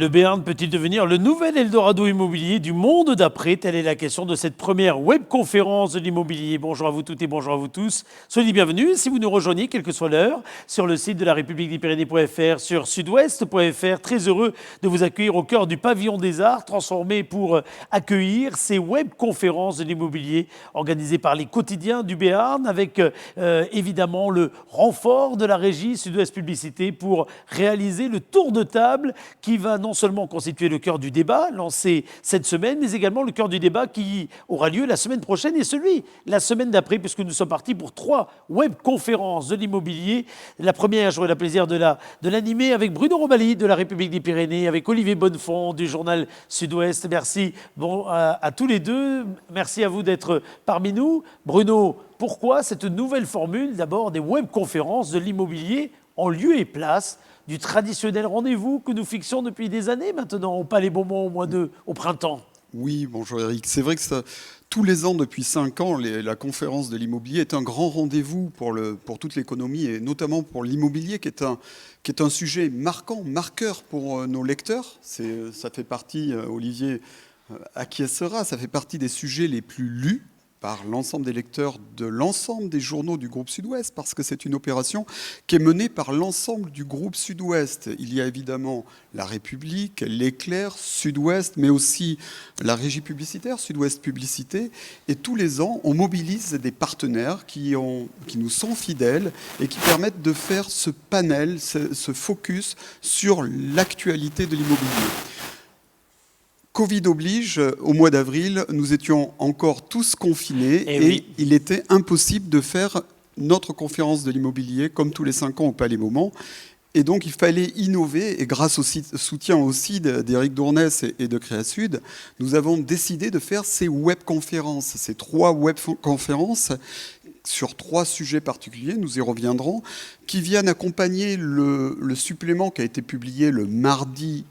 Le Béarn peut-il devenir le nouvel Eldorado immobilier du monde d'après? Telle est la question de cette première webconférence de l'immobilier. Bonjour à vous toutes et bonjour à vous tous. Soyez les bienvenus si vous nous rejoignez, quelle que soit l'heure, sur le site de la République des Pyrénées.fr, sur sudouest.fr. Très heureux de vous accueillir au cœur du pavillon des arts, transformé pour accueillir ces webconférences de l'immobilier organisées par les quotidiens du Béarn, avec évidemment le renfort de la régie Sud-Ouest Publicité pour réaliser le tour de table qui va non seulement constituer le cœur du débat lancé cette semaine, mais également le cœur du débat qui aura lieu la semaine prochaine et celui la semaine d'après, puisque nous sommes partis pour 3 webconférences de l'immobilier. La première, j'aurai le plaisir de l'animer avec Bruno Robaly de la République des Pyrénées, avec Olivier Bonnefond du journal Sud-Ouest. Merci à tous les deux. Merci à vous d'être parmi nous. Bruno, pourquoi cette nouvelle formule d'abord des webconférences de l'immobilier en lieu et place du traditionnel rendez-vous que nous fixons depuis des années maintenant au Palais Beaumont au printemps? Oui, bonjour Eric. C'est vrai que tous les ans, depuis 5 ans, la conférence de l'immobilier est un grand rendez-vous pour toute l'économie et notamment pour l'immobilier qui est un sujet marqueur pour nos lecteurs. Ça fait partie, Olivier acquiescera, ça fait partie des sujets les plus lus par l'ensemble des lecteurs de l'ensemble des journaux du groupe Sud-Ouest, parce que c'est une opération qui est menée par l'ensemble du groupe Sud-Ouest. Il y a évidemment la République, l'Éclair, Sud-Ouest, mais aussi la régie publicitaire, Sud-Ouest Publicité. Et tous les ans, on mobilise des partenaires qui nous sont fidèles et qui permettent de faire ce panel, ce focus sur l'actualité de l'immobilier. Covid oblige, au mois d'avril, nous étions encore tous confinés et oui, il était impossible de faire notre conférence de l'immobilier comme tous les 5 ans au Palais Beaumont. Et donc il fallait innover et grâce au soutien aussi d'Éric Dournès et de Créasud, nous avons décidé de faire ces webconférences, ces 3 webconférences sur 3 sujets particuliers, nous y reviendrons, qui viennent accompagner le supplément qui a été publié le mardi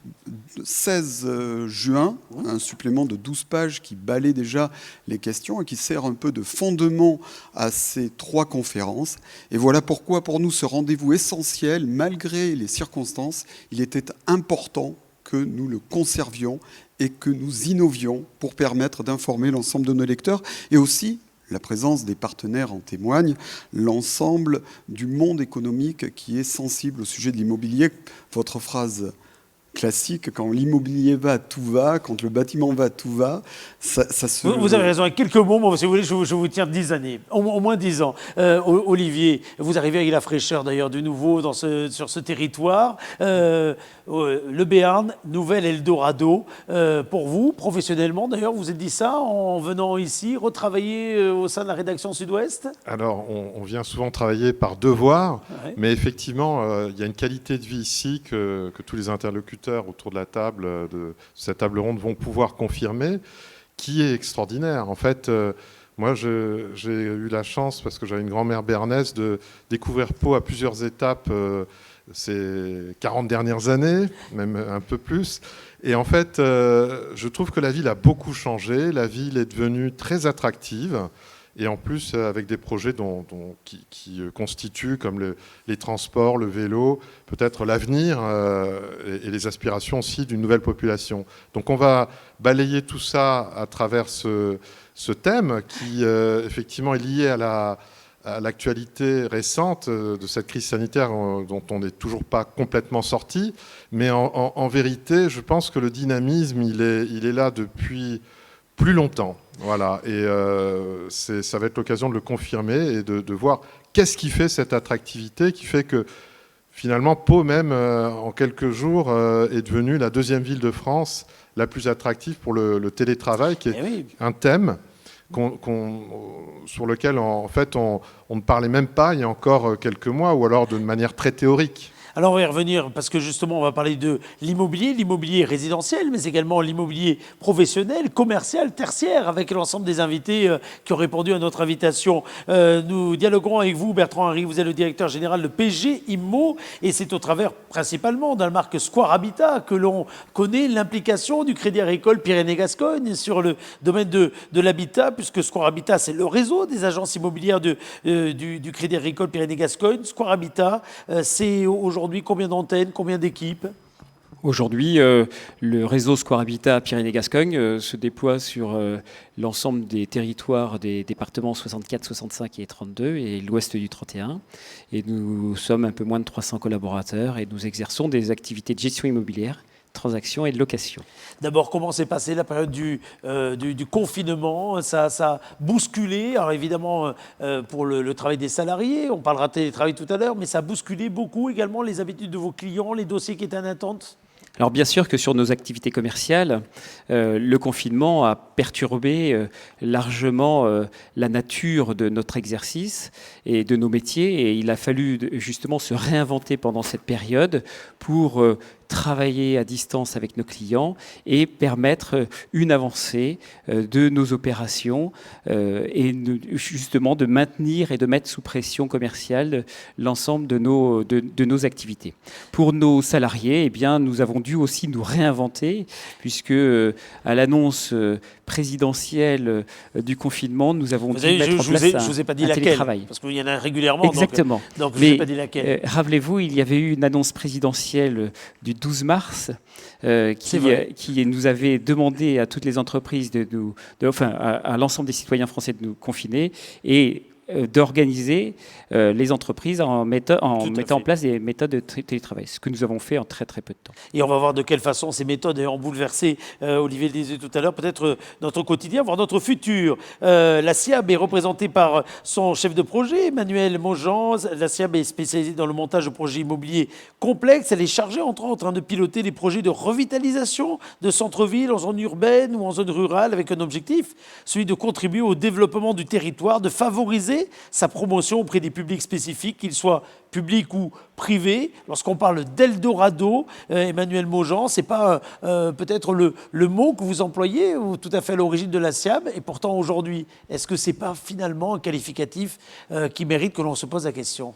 16 juin, un supplément de 12 pages qui balaie déjà les questions et qui sert un peu de fondement à ces 3 conférences. Et voilà pourquoi pour nous ce rendez-vous essentiel, malgré les circonstances, il était important que nous le conservions et que nous innovions pour permettre d'informer l'ensemble de nos lecteurs et aussi la présence des partenaires en témoigne, l'ensemble du monde économique qui est sensible au sujet de l'immobilier. Votre phrase classique, quand l'immobilier va, tout va, quand le bâtiment va, tout va, ça se... Vous avez raison, avec quelques mots, moi, si vous voulez, je vous tiens 10 années, au moins 10 ans. Olivier, vous arrivez avec la fraîcheur d'ailleurs du nouveau sur ce territoire. Le Béarn, nouvel Eldorado. Pour vous, professionnellement d'ailleurs, vous vous êtes dit ça en venant ici, retravailler au sein de la rédaction Sud-Ouest? Alors, on vient souvent travailler par devoir, ouais, mais effectivement, il y a une qualité de vie ici que tous les interlocuteurs autour de la table, de cette table ronde, vont pouvoir confirmer, qui est extraordinaire. En fait, moi, j'ai eu la chance, parce que j'avais une grand-mère béarnaise, de découvrir Pau à plusieurs étapes ces 40 dernières années, même un peu plus. Et en fait, je trouve que la ville a beaucoup changé. La ville est devenue très attractive. Et en plus, avec des projets qui constituent, comme les transports, le vélo, peut-être l'avenir et les aspirations aussi d'une nouvelle population. Donc on va balayer tout ça à travers ce thème qui, effectivement, est lié à l'actualité récente de cette crise sanitaire dont on n'est toujours pas complètement sorti. Mais en vérité, je pense que le dynamisme, il est là depuis plus longtemps. Voilà, et ça va être l'occasion de le confirmer et de voir qu'est-ce qui fait cette attractivité, qui fait que finalement Pau même, en quelques jours, est devenue la 2e ville de France la plus attractive pour le télétravail, qui est un thème sur lequel en fait on ne parlait même pas il y a encore quelques mois, ou alors de manière très théorique. Alors on va y revenir parce que justement on va parler de l'immobilier résidentiel, mais également l'immobilier professionnel, commercial, tertiaire, avec l'ensemble des invités qui ont répondu à notre invitation. Nous dialoguerons avec vous, Bertrand Henry, vous êtes le directeur général de PG Immo, et c'est au travers principalement de la marque Square Habitat que l'on connaît l'implication du Crédit Agricole Pyrénées-Gascogne sur le domaine de l'habitat, puisque Square Habitat c'est le réseau des agences immobilières du Crédit Agricole Pyrénées-Gascogne. Square Habitat, c'est aujourd'hui combien d'antennes, combien d'équipes? Aujourd'hui, le réseau Square Habitat Pyrénées-Gascogne se déploie sur l'ensemble des territoires des départements 64, 65 et 32 et l'ouest du 31. Et nous sommes un peu moins de 300 collaborateurs et nous exerçons des activités de gestion immobilière, transactions et de location. D'abord, comment s'est passée la période du confinement? Ça a bousculé, alors évidemment pour le travail des salariés, on parlera de télétravail tout à l'heure, mais ça a bousculé beaucoup également les habitudes de vos clients, les dossiers qui étaient en attente? Alors bien sûr que sur nos activités commerciales, le confinement a perturbé largement la nature de notre exercice et de nos métiers. Et il a fallu justement se réinventer pendant cette période pour travailler à distance avec nos clients et permettre une avancée de nos opérations et justement de maintenir et de mettre sous pression commerciale l'ensemble de nos activités. Pour nos salariés, eh bien, nous avons dû aussi nous réinventer puisque à l'annonce présidentielle du confinement, nous avons dû mettre en place je vous ai pas dit laquelle, télétravail. Parce qu'il y en a régulièrement. Exactement. Donc je ne vous ai pas dit laquelle. Rappelez-vous, il y avait eu une annonce présidentielle du 12 mars qui nous avait demandé à toutes les entreprises, à l'ensemble des citoyens français de nous confiner et d'organiser les entreprises en mettant en place des méthodes de télétravail, ce que nous avons fait en très très peu de temps. Et on va voir de quelle façon ces méthodes ont bouleversé, Olivier le disait tout à l'heure, peut-être notre quotidien, voire notre futur. La SIAB est représentée par son chef de projet, Emmanuel Maujean. La SIAB est spécialisée dans le montage de projets immobiliers complexes. Elle est chargée, entre autres, de piloter des projets de revitalisation de centres-villes en zone urbaine ou en zone rurale, avec un objectif, celui de contribuer au développement du territoire, de favoriser sa promotion auprès des publics spécifiques, qu'ils soient publics ou privés. Lorsqu'on parle d'Eldorado, Emmanuel Maujean, ce n'est pas peut-être le mot que vous employez, ou tout à fait à l'origine de la SIAB, et pourtant aujourd'hui, est-ce que ce n'est pas finalement un qualificatif qui mérite que l'on se pose la question ?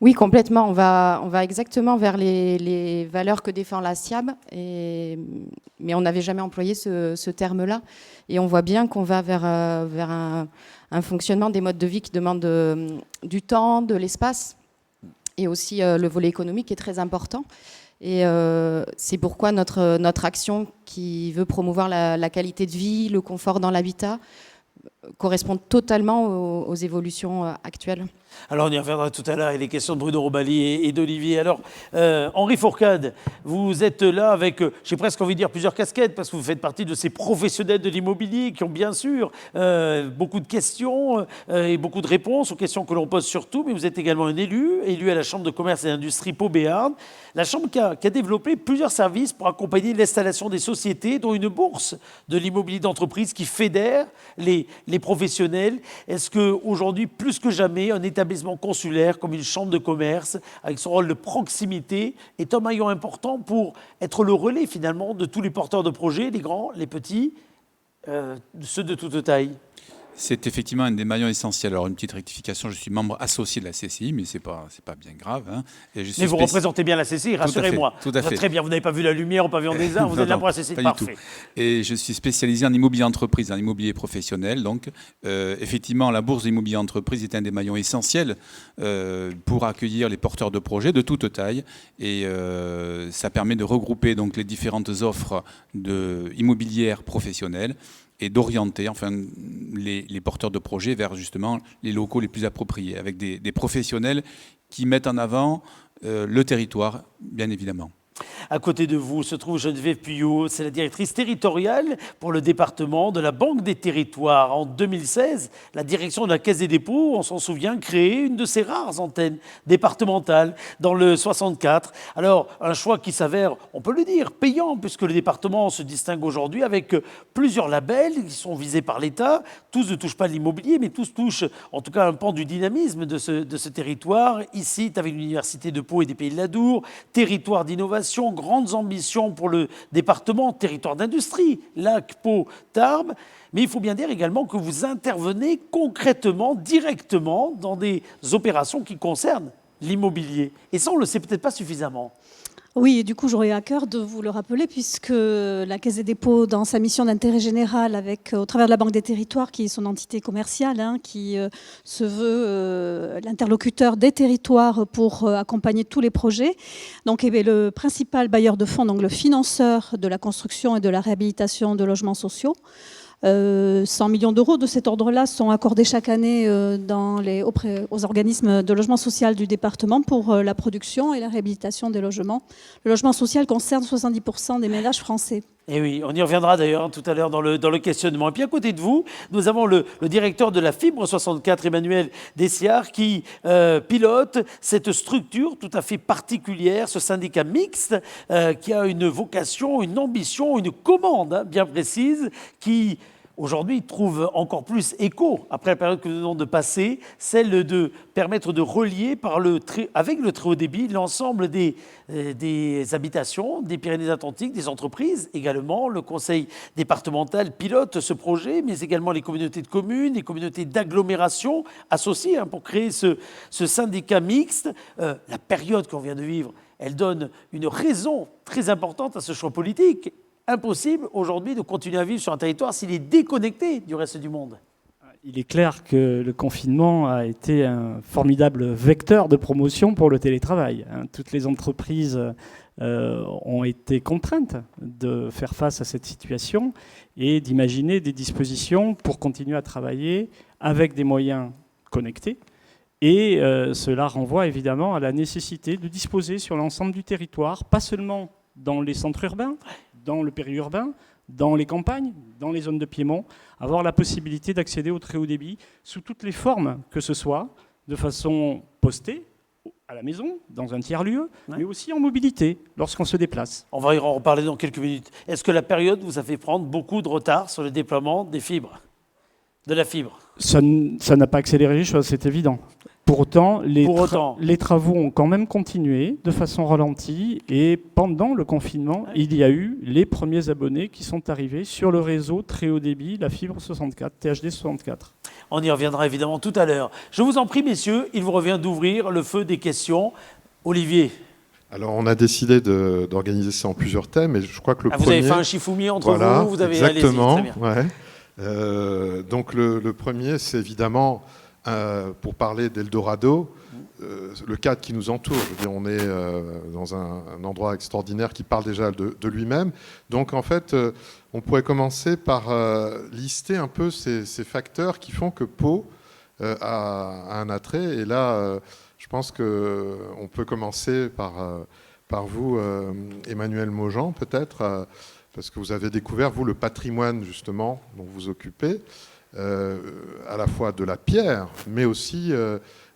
Oui, complètement. On va exactement vers les valeurs que défend la SIAB, mais on n'avait jamais employé ce terme-là. Et on voit bien qu'on va vers un fonctionnement des modes de vie qui demande du temps, de l'espace, et aussi le volet économique est très important. Et c'est pourquoi notre action qui veut promouvoir la qualité de vie, le confort dans l'habitat, correspond totalement aux évolutions actuelles. Alors on y reviendra tout à l'heure, il est question de Bruno Robali et d'Olivier. Alors Henri Fourcade, vous êtes là avec, j'ai presque envie de dire plusieurs casquettes, parce que vous faites partie de ces professionnels de l'immobilier qui ont bien sûr beaucoup de questions et beaucoup de réponses aux questions que l'on pose surtout, mais vous êtes également un élu à la Chambre de commerce et d'industrie Pau-Béarn. La Chambre qui a développé plusieurs services pour accompagner l'installation des sociétés, dont une bourse de l'immobilier d'entreprise qui fédère les professionnels. Est-ce qu'aujourd'hui, plus que jamais, un établissement consulaire comme une chambre de commerce, avec son rôle de proximité, est un maillon important pour être le relais finalement de tous les porteurs de projets, les grands, les petits, ceux de toute taille? C'est effectivement un des maillons essentiels. Alors, une petite rectification, je suis membre associé de la CCI, mais c'est pas bien grave. Hein. Et mais vous représentez bien la CCI, rassurez-moi. Tout à fait. Très bien, vous n'avez pas vu la lumière au pavillon des Arts, vous êtes là pour la CCI, parfait. Du tout. Et je suis spécialisé en immobilier entreprise, en immobilier professionnel. Donc, effectivement, la bourse d'immobilier entreprise est un des maillons essentiels pour accueillir les porteurs de projets de toute taille. Et ça permet de regrouper donc, les différentes offres immobilières professionnelles et d'orienter les porteurs de projets vers justement les locaux les plus appropriés, avec des professionnels qui mettent en avant le territoire, bien évidemment. À côté de vous se trouve Geneviève Puyot, c'est la directrice territoriale pour le département de la Banque des Territoires. En 2016, la direction de la Caisse des dépôts, on s'en souvient, créait une de ces rares antennes départementales dans le 64. Alors, un choix qui s'avère, on peut le dire, payant, puisque le département se distingue aujourd'hui avec plusieurs labels qui sont visés par l'État. Tous ne touchent pas l'immobilier, mais tous touchent en tout cas un pan du dynamisme de ce territoire. Ici, avec l'Université de Pau et des Pays de l'Adour, territoire d'innovation, grandes ambitions pour le département, territoire d'industrie, Lac, Pau, Tarbes. Mais il faut bien dire également que vous intervenez concrètement, directement, dans des opérations qui concernent l'immobilier. Et ça, on ne le sait peut-être pas suffisamment. Oui, et du coup, j'aurais à cœur de vous le rappeler, puisque la Caisse des dépôts, dans sa mission d'intérêt général, au travers de la Banque des territoires, qui est son entité commerciale, qui se veut l'interlocuteur des territoires pour accompagner tous les projets, donc le principal bailleur de fonds, donc le financeur de la construction et de la réhabilitation de logements sociaux. 100 millions d'euros de cet ordre-là sont accordés chaque année aux organismes de logement social du département pour la production et la réhabilitation des logements. Le logement social concerne 70% des ménages français. Et oui, on y reviendra d'ailleurs tout à l'heure dans le questionnement. Et puis à côté de vous, nous avons le directeur de la Fibre 64, Emmanuel Dessiard, qui pilote cette structure tout à fait particulière, ce syndicat mixte, qui a une vocation, une ambition, une commande bien précise, qui aujourd'hui trouve encore plus écho, après la période que nous venons de passer, celle de permettre de relier avec le très haut débit l'ensemble des habitations, des Pyrénées-Atlantiques, des entreprises. Également, le conseil départemental pilote ce projet, mais également les communautés de communes, les communautés d'agglomération associées pour créer ce syndicat mixte. La période qu'on vient de vivre, elle donne une raison très importante à ce choix politique. Impossible aujourd'hui de continuer à vivre sur un territoire s'il est déconnecté du reste du monde. Il est clair que le confinement a été un formidable vecteur de promotion pour le télétravail. Toutes les entreprises ont été contraintes de faire face à cette situation et d'imaginer des dispositions pour continuer à travailler avec des moyens connectés. Et cela renvoie évidemment à la nécessité de disposer sur l'ensemble du territoire, pas seulement dans les centres urbains, dans le périurbain, dans les campagnes, dans les zones de piémont, avoir la possibilité d'accéder au très haut débit sous toutes les formes que ce soit, de façon postée, à la maison, dans un tiers-lieu, mais aussi en mobilité, lorsqu'on se déplace. On va y en reparler dans quelques minutes. Est-ce que la période vous a fait prendre beaucoup de retard sur le déploiement des fibres, de la fibre ? Ça n'a pas accéléré les choses, c'est évident. Pour autant, les travaux ont quand même continué de façon ralentie et pendant le confinement, il y a eu les premiers abonnés qui sont arrivés sur le réseau très haut débit, la fibre 64, THD 64. On y reviendra évidemment tout à l'heure. Je vous en prie, messieurs, il vous revient d'ouvrir le feu des questions. Olivier. Alors, on a décidé d'organiser ça en plusieurs thèmes, et je crois que le premier... Vous avez fait un chifoumi entre vous avez exactement, allez-y, très bien. Donc, le premier, c'est évidemment... pour parler d'Eldorado, le cadre qui nous entoure. Je veux dire, on est dans un endroit extraordinaire qui parle déjà de lui-même. Donc, en fait, on pourrait commencer par lister un peu ces facteurs qui font que Pau a un attrait. Et là, je pense qu'on peut commencer par vous, Emmanuel Maujean, peut-être, parce que vous avez découvert, vous, le patrimoine, justement, dont vous vous occupez. À la fois de la pierre, mais aussi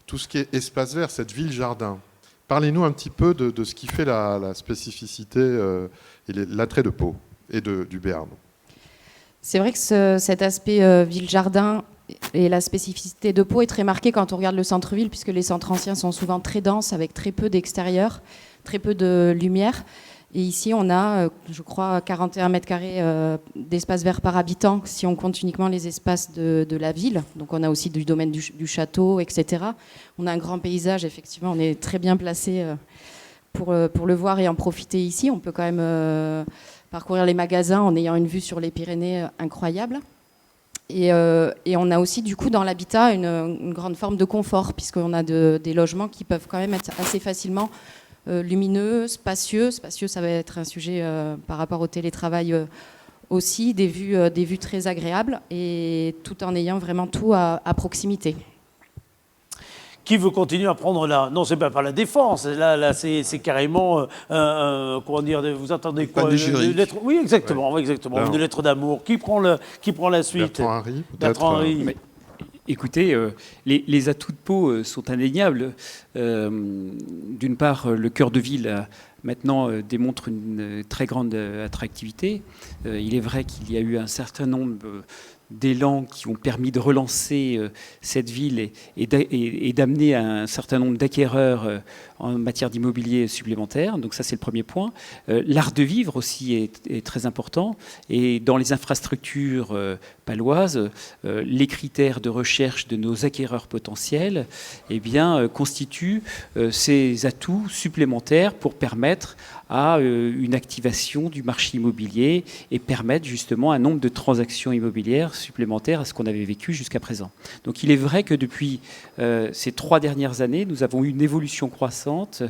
tout ce qui est espace vert, cette ville-jardin. Parlez-nous un petit peu de ce qui fait la spécificité et l'attrait de Pau et du Béarn. C'est vrai que cet aspect ville-jardin et la spécificité de Pau est très marquée quand on regarde le centre-ville, puisque les centres anciens sont souvent très denses, avec très peu d'extérieur, très peu de lumière. Et ici, on a, je crois, 41 mètres carrés d'espace vert par habitant, si on compte uniquement les espaces de la ville. Donc on a aussi du domaine du château, etc. On a un grand paysage, effectivement, on est très bien placé pour le voir et en profiter ici. On peut quand même parcourir les magasins en ayant une vue sur les Pyrénées incroyable. Et on a aussi, du coup, dans l'habitat, une grande forme de confort, puisqu'on a des logements qui peuvent quand même être assez facilement lumineux, spacieux. Spacieux, ça va être un sujet par rapport au télétravail aussi, des vues très agréables, et tout en ayant vraiment tout à proximité. Qui veut continuer à prendre là? Non, c'est pas la défense. Là, c'est carrément, comment dire, vous attendez quoi? Une lettre, oui, exactement, ouais. Exactement. Une lettre d'amour. Qui prend la suite? Bertrand Henry, peut-être. Bertrand Henry. Écoutez, les atouts de Pau sont indéniables. D'une part, le cœur de ville maintenant démontre une très grande attractivité. Il est vrai qu'il y a eu un certain nombre d'élans qui ont permis de relancer cette ville et d'amener un certain nombre d'acquéreurs en matière d'immobilier supplémentaire. Donc ça, c'est le premier point. L'art de vivre aussi est très important. Et dans les infrastructures paloises, les critères de recherche de nos acquéreurs potentiels constituent ces atouts supplémentaires pour permettre à une activation du marché immobilier et permettre justement un nombre de transactions immobilières supplémentaires à ce qu'on avait vécu jusqu'à présent. Donc il est vrai que depuis ces 3 dernières années, nous avons eu une évolution croissante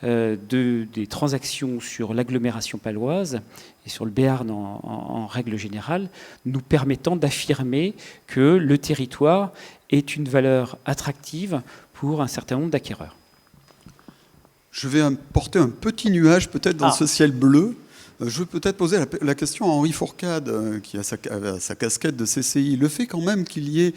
des transactions sur l'agglomération paloise et sur le Béarn en règle générale, nous permettant d'affirmer que le territoire est une valeur attractive pour un certain nombre d'acquéreurs. Je vais porter un petit nuage peut-être dans ce ciel bleu. Je veux peut-être poser la question à Henri Fourcade, qui a sa casquette de CCI. Le fait quand même qu'il y ait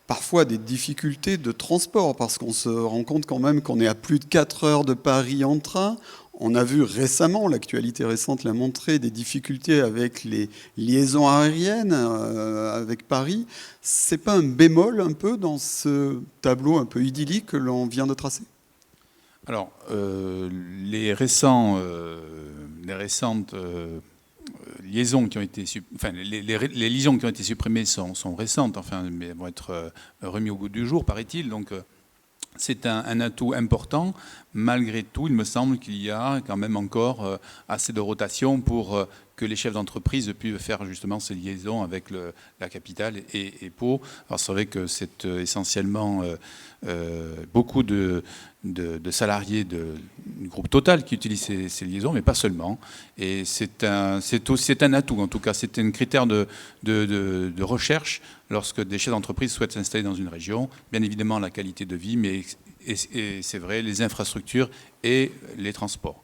parfois des difficultés de transport, parce qu'on se rend compte quand même qu'on est à plus de 4 heures de Paris en train. On a vu récemment, l'actualité récente l'a montré, des difficultés avec les liaisons aériennes avec Paris. C'est pas un bémol un peu dans ce tableau un peu idyllique que l'on vient de tracer ? Alors, les récentes liaisons qui ont été, les liaisons qui ont été supprimées sont récentes, mais vont être remises au goût du jour, paraît-il. Donc, c'est un atout important. Malgré tout, il me semble qu'il y a quand même encore assez de rotation pour que les chefs d'entreprise puissent faire justement ces liaisons avec la capitale et Pau. Alors c'est vrai que c'est essentiellement beaucoup de salariés du groupe Total qui utilisent ces liaisons, mais pas seulement. Et c'est un atout, en tout cas. C'est un critère de recherche lorsque des chefs d'entreprise souhaitent s'installer dans une région. Bien évidemment, la qualité de vie, mais et c'est vrai, les infrastructures et les transports.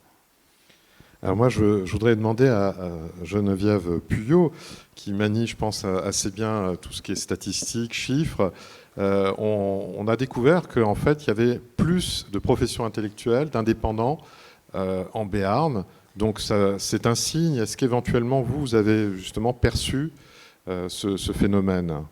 Alors moi, je voudrais demander à Geneviève Puyot, qui manie, je pense, assez bien tout ce qui est statistiques, chiffres. On a découvert qu'en fait, il y avait plus de professions intellectuelles, d'indépendants en Béarn. Donc c'est un signe. Est-ce qu'éventuellement, vous avez justement perçu ce phénomène ?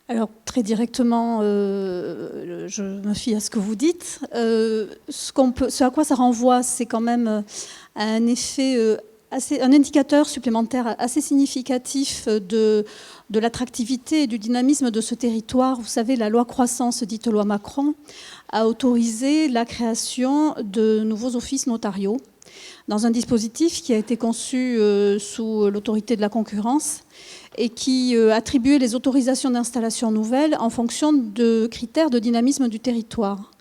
Alors, très directement, je me fie à ce que vous dites. Ce à quoi ça renvoie, c'est quand même un effet, un indicateur supplémentaire assez significatif de l'attractivité et du dynamisme de ce territoire. Vous savez, la loi croissance, dite loi Macron, a autorisé la création de nouveaux offices notariaux dans un dispositif qui a été conçu sous l'autorité de la concurrence et qui attribuait les autorisations d'installation nouvelles en fonction de critères de dynamisme du territoire.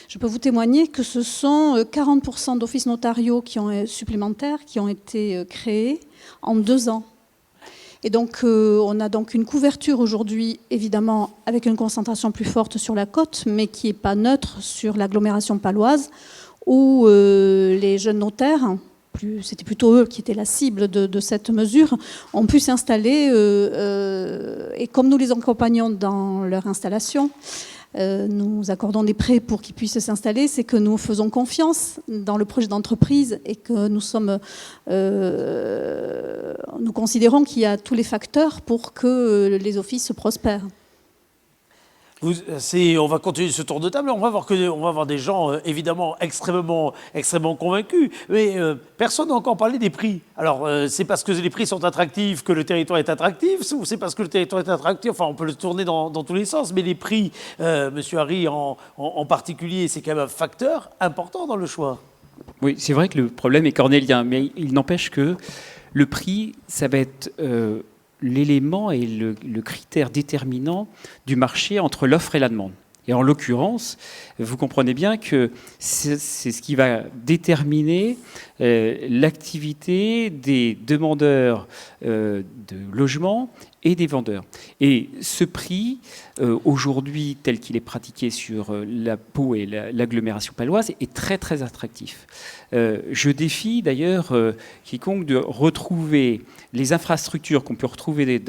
Je peux vous témoigner que ce sont 40% d'offices notariaux supplémentaires qui ont été créés en 2 ans. Et donc, on a donc une couverture aujourd'hui, évidemment, avec une concentration plus forte sur la côte, mais qui n'est pas neutre sur l'agglomération paloise, où les jeunes notaires, c'était plutôt eux qui étaient la cible de cette mesure, ont pu s'installer. Et comme nous les accompagnons dans leur installation, nous accordons des prêts pour qu'ils puissent s'installer, c'est que nous faisons confiance dans le projet d'entreprise et que nous considérons qu'il y a tous les facteurs pour que les offices prospèrent. On va continuer ce tour de table. On va voir des gens évidemment extrêmement convaincus. Mais personne n'a encore parlé des prix. Alors c'est parce que les prix sont attractifs que le territoire est attractif, ou c'est parce que le territoire est attractif. Enfin, on peut le tourner dans tous les sens. Mais les prix, Monsieur Harry en particulier, c'est quand même un facteur important dans le choix. Oui, c'est vrai que le problème est cornélien, mais il n'empêche que le prix, ça va être l'élément et le critère déterminant du marché entre l'offre et la demande. Et en l'occurrence, vous comprenez bien que c'est ce qui va déterminer l'activité des demandeurs de logement et des vendeurs. Et ce prix, aujourd'hui, tel qu'il est pratiqué sur la Pau et l'agglomération paloise, est très, très attractif. Je défie d'ailleurs quiconque de retrouver les infrastructures qu'on peut retrouver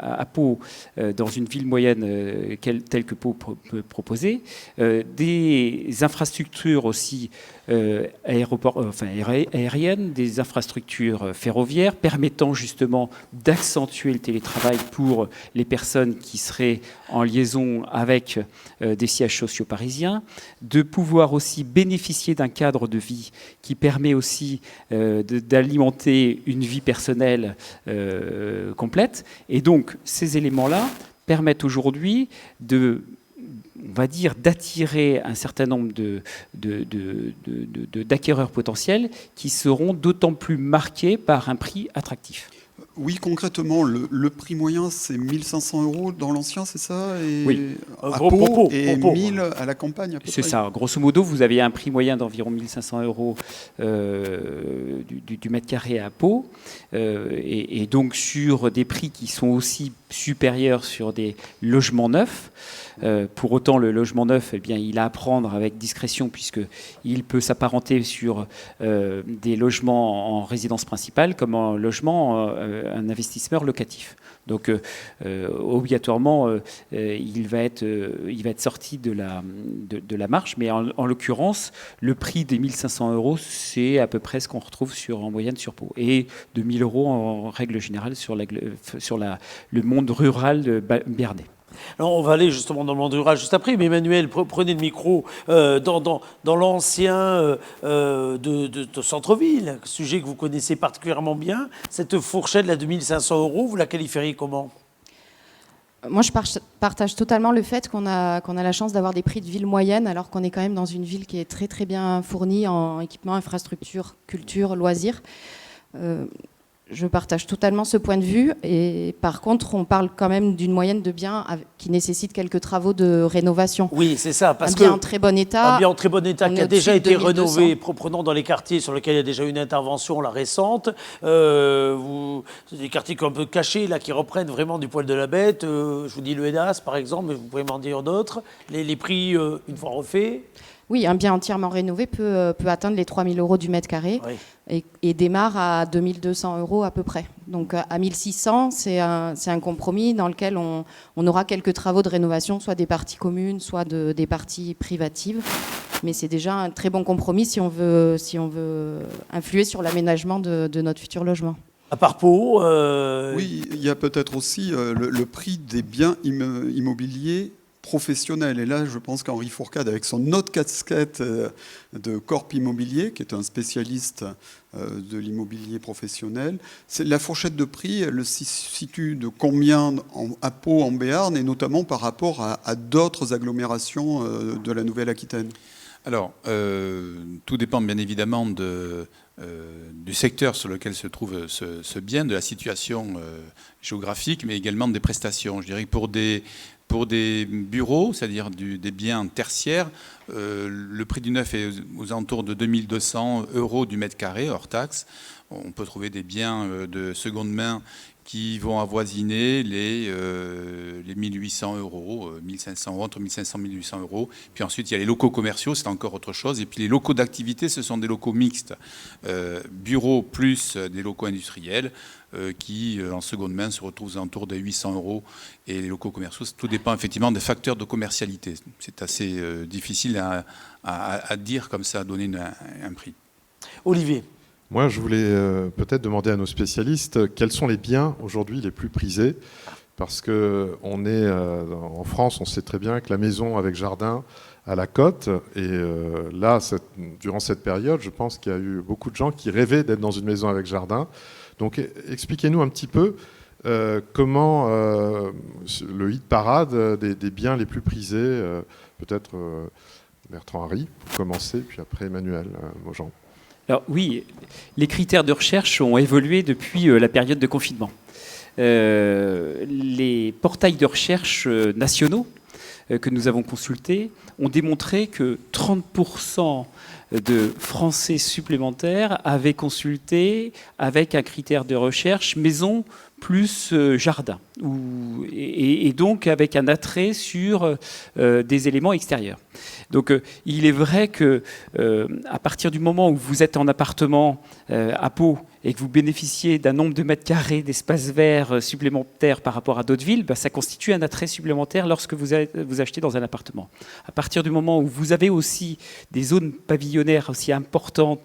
à Pau, dans une ville moyenne telle que Pau peut proposer, des infrastructures aussi aériennes, des infrastructures ferroviaires permettant justement d'accentuer le télétravail pour les personnes qui seraient en liaison avec des sièges sociaux parisiens, de pouvoir aussi bénéficier d'un cadre de vie qui permet aussi d'alimenter une vie personnelle complète. Et donc, ces éléments-là permettent aujourd'hui on va dire, d'attirer un certain nombre d'acquéreurs potentiels qui seront d'autant plus marqués par un prix attractif. Oui, concrètement, le prix moyen, c'est 1 500 € dans l'ancien, c'est ça? Et oui. À Pau, et 1 000 à la campagne, à peu près. C'est ça. Grosso modo, vous avez un prix moyen d'environ 1 500 € du mètre carré à Pau. Et donc, sur des prix qui sont aussi supérieurs sur des logements neufs. Pour autant, le logement neuf, eh bien, il a à prendre avec discrétion puisqu'il peut s'apparenter sur des logements en résidence principale comme un logement, un investisseur locatif. Donc, obligatoirement, il va être sorti de la marche. Mais en l'occurrence, le prix des 1 500 €, c'est à peu près ce qu'on retrouve en moyenne sur Pau. Et de 1 000 € en règle générale sur le monde rural de Béarnais. Alors on va aller justement dans le monde rural juste après, mais Emmanuel, prenez le micro. Dans l'ancien de centre-ville, sujet que vous connaissez particulièrement bien, cette fourchette de 2 500 €, vous la qualifieriez comment? Moi, je partage totalement le fait qu'on a la chance d'avoir des prix de ville moyenne, alors qu'on est quand même dans une ville qui est très très bien fournie en équipement, infrastructure, culture, loisirs. Je partage totalement ce point de vue. Et par contre, on parle quand même d'une moyenne de biens qui nécessite quelques travaux de rénovation. Oui, c'est ça. Parce un bien en très bon état. Un bien en très bon état qui a déjà été rénové, prenons dans les quartiers sur lesquels il y a déjà une intervention, la récente. Des quartiers un peu cachés, là, qui reprennent vraiment du poil de la bête. Je vous dis le Hédas, par exemple, mais vous pouvez m'en dire d'autres. Les prix, une fois refaits. Oui, un bien entièrement rénové peut atteindre les 3 000 € du mètre carré, oui. et démarre à 2 200 € à peu près. Donc à 1 600, c'est un compromis dans lequel on aura quelques travaux de rénovation, soit des parties communes, soit des parties privatives. Mais c'est déjà un très bon compromis si on veut influer sur l'aménagement de notre futur logement. À part Pau, Oui, il y a peut-être aussi le prix des biens immobiliers professionnel. Et là, je pense qu'Henri Fourcade, avec son autre casquette de Corp Immobilier, qui est un spécialiste de l'immobilier professionnel, la fourchette de prix, elle se situe de combien à Pau, en Béarn, et notamment par rapport à d'autres agglomérations de la Nouvelle-Aquitaine? Alors, tout dépend bien évidemment du secteur sur lequel se trouve ce bien, de la situation géographique, mais également des prestations. Je dirais que pour des bureaux, c'est-à-dire des biens tertiaires, le prix du neuf est aux alentours de 2 200 € du mètre carré, hors taxe. On peut trouver des biens de seconde main qui vont avoisiner les 1 800 €, 1 500 €, entre 1 500 et 1 800 €. Puis ensuite, il y a les locaux commerciaux, c'est encore autre chose. Et puis les locaux d'activité, ce sont des locaux mixtes, bureaux plus des locaux industriels, qui, en seconde main, se retrouvent aux alentours de 800 €. Et les locaux commerciaux, tout dépend effectivement des facteurs de commercialité. C'est assez difficile à dire comme ça, à donner un prix. Olivier. Moi, je voulais peut-être demander à nos spécialistes quels sont les biens aujourd'hui les plus prisés. Parce qu'on est en France, on sait très bien que la maison avec jardin à la côte. Et là, durant cette période, je pense qu'il y a eu beaucoup de gens qui rêvaient d'être dans une maison avec jardin. Donc, expliquez-nous un petit peu comment le hit parade des biens les plus prisés, peut-être Bertrand Harry, pour commencer, puis après Emmanuel Maujean. Alors oui, les critères de recherche ont évolué depuis la période de confinement. Les portails de recherche nationaux que nous avons consultés ont démontré que 30% de Français supplémentaires avaient consulté avec un critère de recherche maison plus jardin, et donc avec un attrait sur des éléments extérieurs. Donc il est vrai que à partir du moment où vous êtes en appartement à Pau et que vous bénéficiez d'un nombre de mètres carrés d'espace vert supplémentaire par rapport à d'autres villes, ça constitue un attrait supplémentaire lorsque vous achetez dans un appartement. À partir du moment où vous avez aussi des zones pavillonnaires aussi importantes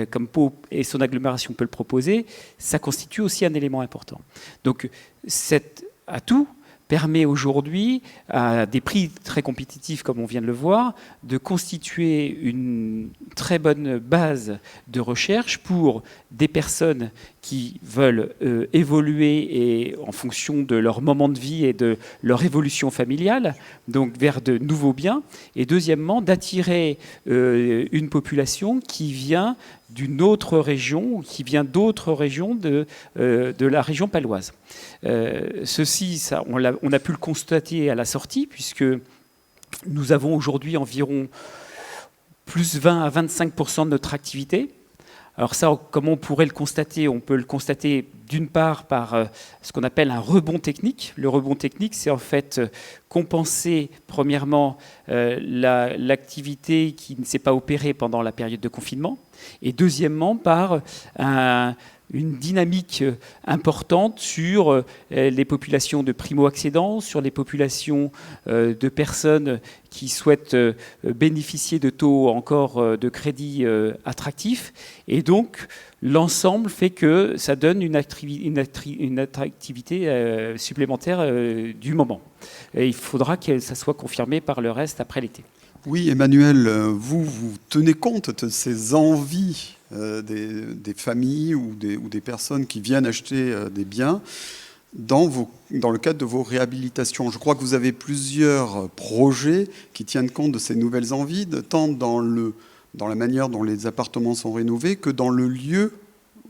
comme Pau et son agglomération peut le proposer, ça constitue aussi un élément important. Donc cet atout permet aujourd'hui, à des prix très compétitifs comme on vient de le voir, de constituer une très bonne base de recherche pour des personnes qui veulent évoluer et en fonction de leur moment de vie et de leur évolution familiale, donc vers de nouveaux biens, et deuxièmement d'attirer une population qui vient d'une autre région, qui vient d'autres régions de la région paloise. Ceci, on a pu le constater à la sortie, puisque nous avons aujourd'hui environ plus 20 à 25% de notre activité. Alors ça, comment on pourrait le constater? On peut le constater d'une part par ce qu'on appelle un rebond technique. Le rebond technique, c'est en fait compenser premièrement l'activité qui ne s'est pas opérée pendant la période de confinement, et deuxièmement par une dynamique importante sur les populations de primo-accédants, sur les populations de personnes qui souhaitent bénéficier de taux encore de crédit attractifs. Et donc, l'ensemble fait que ça donne une attractivité supplémentaire du moment. Et il faudra que ça soit confirmé par le reste après l'été. Oui, Emmanuel, vous tenez compte de ces envies des familles ou des personnes qui viennent acheter des biens dans le cadre de vos réhabilitations. Je crois que vous avez plusieurs projets qui tiennent compte de ces nouvelles envies, tant dans la manière dont les appartements sont rénovés que dans le lieu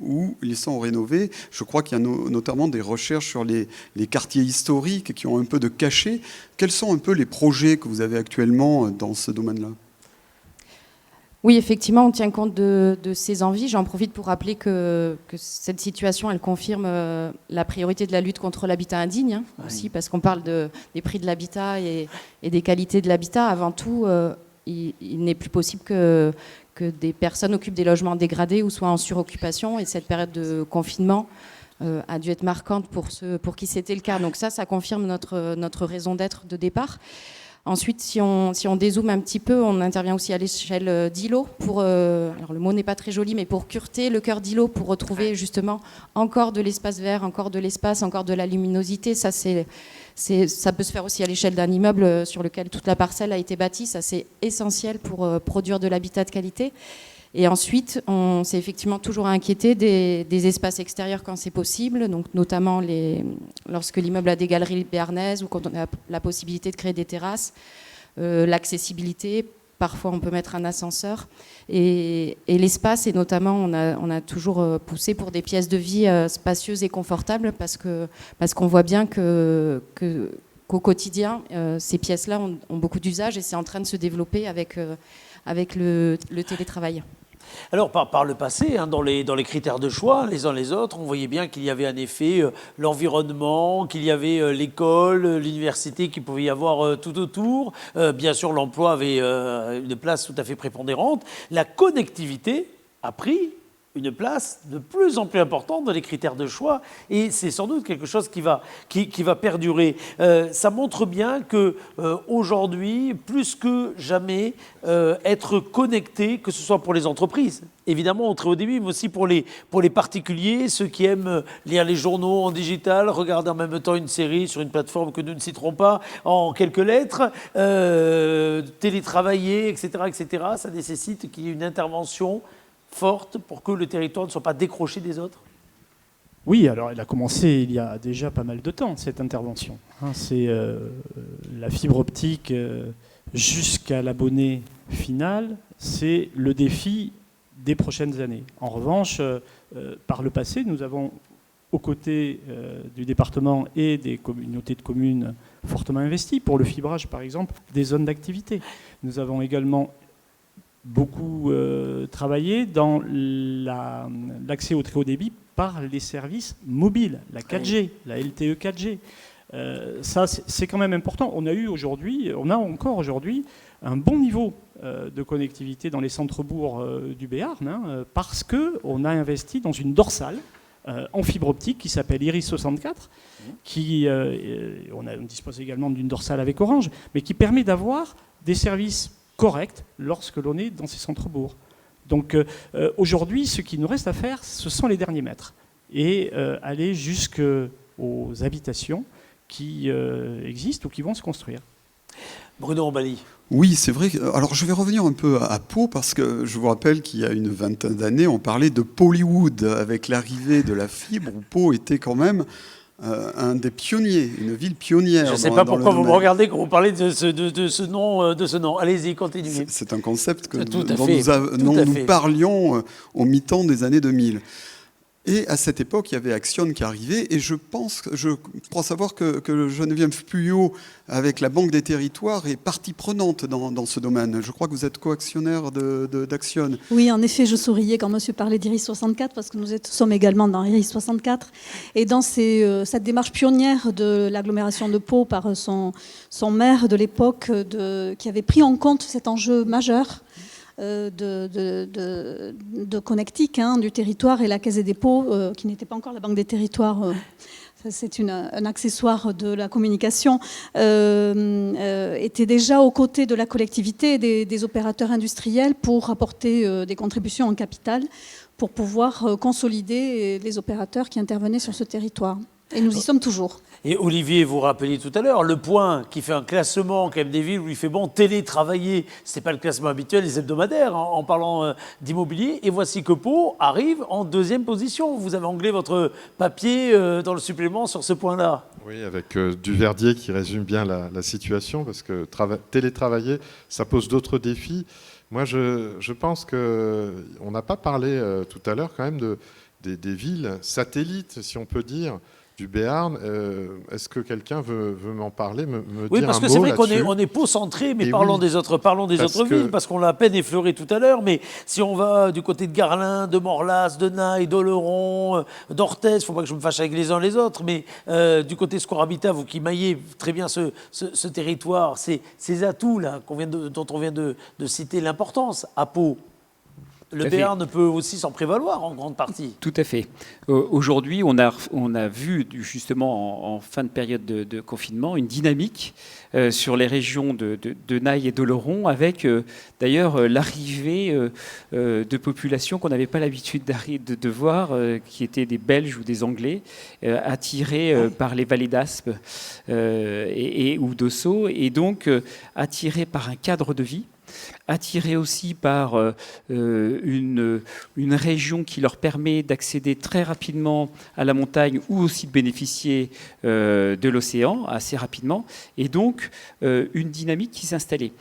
où ils sont rénovés. Je crois qu'il y a notamment des recherches sur les quartiers historiques qui ont un peu de cachet. Quels sont un peu les projets que vous avez actuellement dans ce domaine-là ? Oui, effectivement, on tient compte de ces envies. J'en profite pour rappeler que cette situation, elle confirme la priorité de la lutte contre l'habitat indigne, aussi, parce qu'on parle des prix de l'habitat et des qualités de l'habitat. Avant tout, il n'est plus possible que des personnes occupent des logements dégradés ou soient en suroccupation. Et cette période de confinement a dû être marquante pour qui c'était le cas. Donc ça confirme notre raison d'être de départ. Ensuite, si on dézoome un petit peu, on intervient aussi à l'échelle d'îlots alors le mot n'est pas très joli, mais pour cureter le cœur d'îlot, pour retrouver justement encore de l'espace vert, encore de l'espace, encore de la luminosité. Ça peut se faire aussi à l'échelle d'un immeuble sur lequel toute la parcelle a été bâtie. Ça, c'est essentiel pour produire de l'habitat de qualité. Et ensuite, on s'est effectivement toujours inquiété des espaces extérieurs quand c'est possible, donc notamment lorsque l'immeuble a des galeries béarnaises ou quand on a la possibilité de créer des terrasses, l'accessibilité, parfois on peut mettre un ascenseur, et l'espace, et notamment on a toujours poussé pour des pièces de vie spacieuses et confortables, parce qu'on voit bien qu'au quotidien, ces pièces-là ont beaucoup d'usages, et c'est en train de se développer avec le télétravail. Alors, par le passé, dans les critères de choix, les uns les autres, on voyait bien qu'il y avait en effet l'environnement, qu'il y avait l'école, l'université qui pouvait y avoir tout autour. Bien sûr, l'emploi avait une place tout à fait prépondérante. La connectivité a pris une place de plus en plus importante dans les critères de choix, et c'est sans doute quelque chose qui va perdurer. Ça montre bien que aujourd'hui, plus que jamais, être connecté, que ce soit pour les entreprises, évidemment au très haut débit, mais aussi pour les particuliers, ceux qui aiment lire les journaux en digital, regarder en même temps une série sur une plateforme que nous ne citerons pas en quelques lettres, télétravailler, etc., etc. Ça nécessite qu'il y ait une intervention forte pour que le territoire ne soit pas décroché des autres? Oui, alors elle a commencé il y a déjà pas mal de temps, cette intervention. C'est la fibre optique jusqu'à l'abonné final, c'est le défi des prochaines années. En revanche, par le passé, nous avons, aux côtés du département et des communautés de communes fortement investies, pour le fibrage par exemple, des zones d'activité. Nous avons également beaucoup travaillé dans l'accès au très haut débit par les services mobiles, la 4G, la LTE 4G. Ça, c'est quand même important. On a encore aujourd'hui un bon niveau de connectivité dans les centres-bourgs du Béarn, parce qu'on a investi dans une dorsale en fibre optique qui s'appelle Iris 64, on dispose également d'une dorsale avec Orange, mais qui permet d'avoir des services correct lorsque l'on est dans ces centres-bourgs. Donc aujourd'hui, ce qui nous reste à faire, ce sont les derniers mètres et aller jusqu'aux habitations qui existent ou qui vont se construire. Bruno Ombali. Oui, c'est vrai. Alors, je vais revenir un peu à Pau, parce que je vous rappelle qu'il y a une vingtaine d'années, on parlait de Polywood, avec l'arrivée de la fibre, où Pau était quand même un des pionniers, une ville pionnière. Je ne sais pas pourquoi vous me regardez quand vous parlez de ce nom. Allez-y, continuez. C'est un concept dont nous nous parlions au mi-temps des années 2000. Et à cette époque, il y avait Action qui arrivait, et je crois savoir que Geneviève Puyot, avec la Banque des Territoires, est partie prenante dans ce domaine. Je crois que vous êtes co-actionnaire d'Action. Oui, en effet, je souriais quand monsieur parlait d'Iris 64, parce que nous sommes également dans Iris 64. Et dans cette démarche pionnière de l'agglomération de Pau par son maire de l'époque, qui avait pris en compte cet enjeu majeur de connectique du territoire, et la Caisse des dépôts, qui n'était pas encore la Banque des territoires, c'est un accessoire de la communication, était déjà aux côtés de la collectivité et des opérateurs industriels pour apporter des contributions en capital pour pouvoir consolider les opérateurs qui intervenaient sur ce territoire. Et nous y sommes toujours. Et Olivier, vous rappeliez tout à l'heure, Le Point, qui fait un classement quand même des villes où il fait bon télétravailler. Ce n'est pas le classement habituel des hebdomadaires en parlant d'immobilier. Et voici que Pau arrive en 2e position. Vous avez anglais votre papier dans le supplément sur ce point-là. Oui, avec Duverdier qui résume bien la situation, parce que télétravailler, ça pose d'autres défis. Moi, je pense qu'on n'a pas parlé tout à l'heure quand même des villes satellites, si on peut dire, du Béarn. Est-ce que quelqu'un veut m'en parler, me oui, dire parce un que mot c'est vrai qu'on là-dessus? on est Pau-centré, mais Et parlons oui, des autres villes, parce qu'on l'a à peine effleuré tout à l'heure. Mais si on va du côté de Garlin, de Morlas, de Naï, d'Oleron, d'Orthez, il ne faut pas que je me fâche avec les uns les autres, mais du côté Score Habitat, vous qui maillez très bien ce territoire, ces atouts-là dont on vient de citer l'importance à Pau, le Béarn peut aussi s'en prévaloir en grande partie. Tout à fait. Aujourd'hui, on a vu justement en fin de période de confinement une dynamique sur les régions de Naï et d'Oleron, avec d'ailleurs l'arrivée de populations qu'on n'avait pas l'habitude de voir, qui étaient des Belges ou des Anglais, attirés par les vallées d'Aspe ou d'Ossau, et donc attirés par un cadre de vie, attirés aussi par une région qui leur permet d'accéder très rapidement à la montagne, ou aussi de bénéficier de l'océan assez rapidement, et donc une dynamique qui s'installait.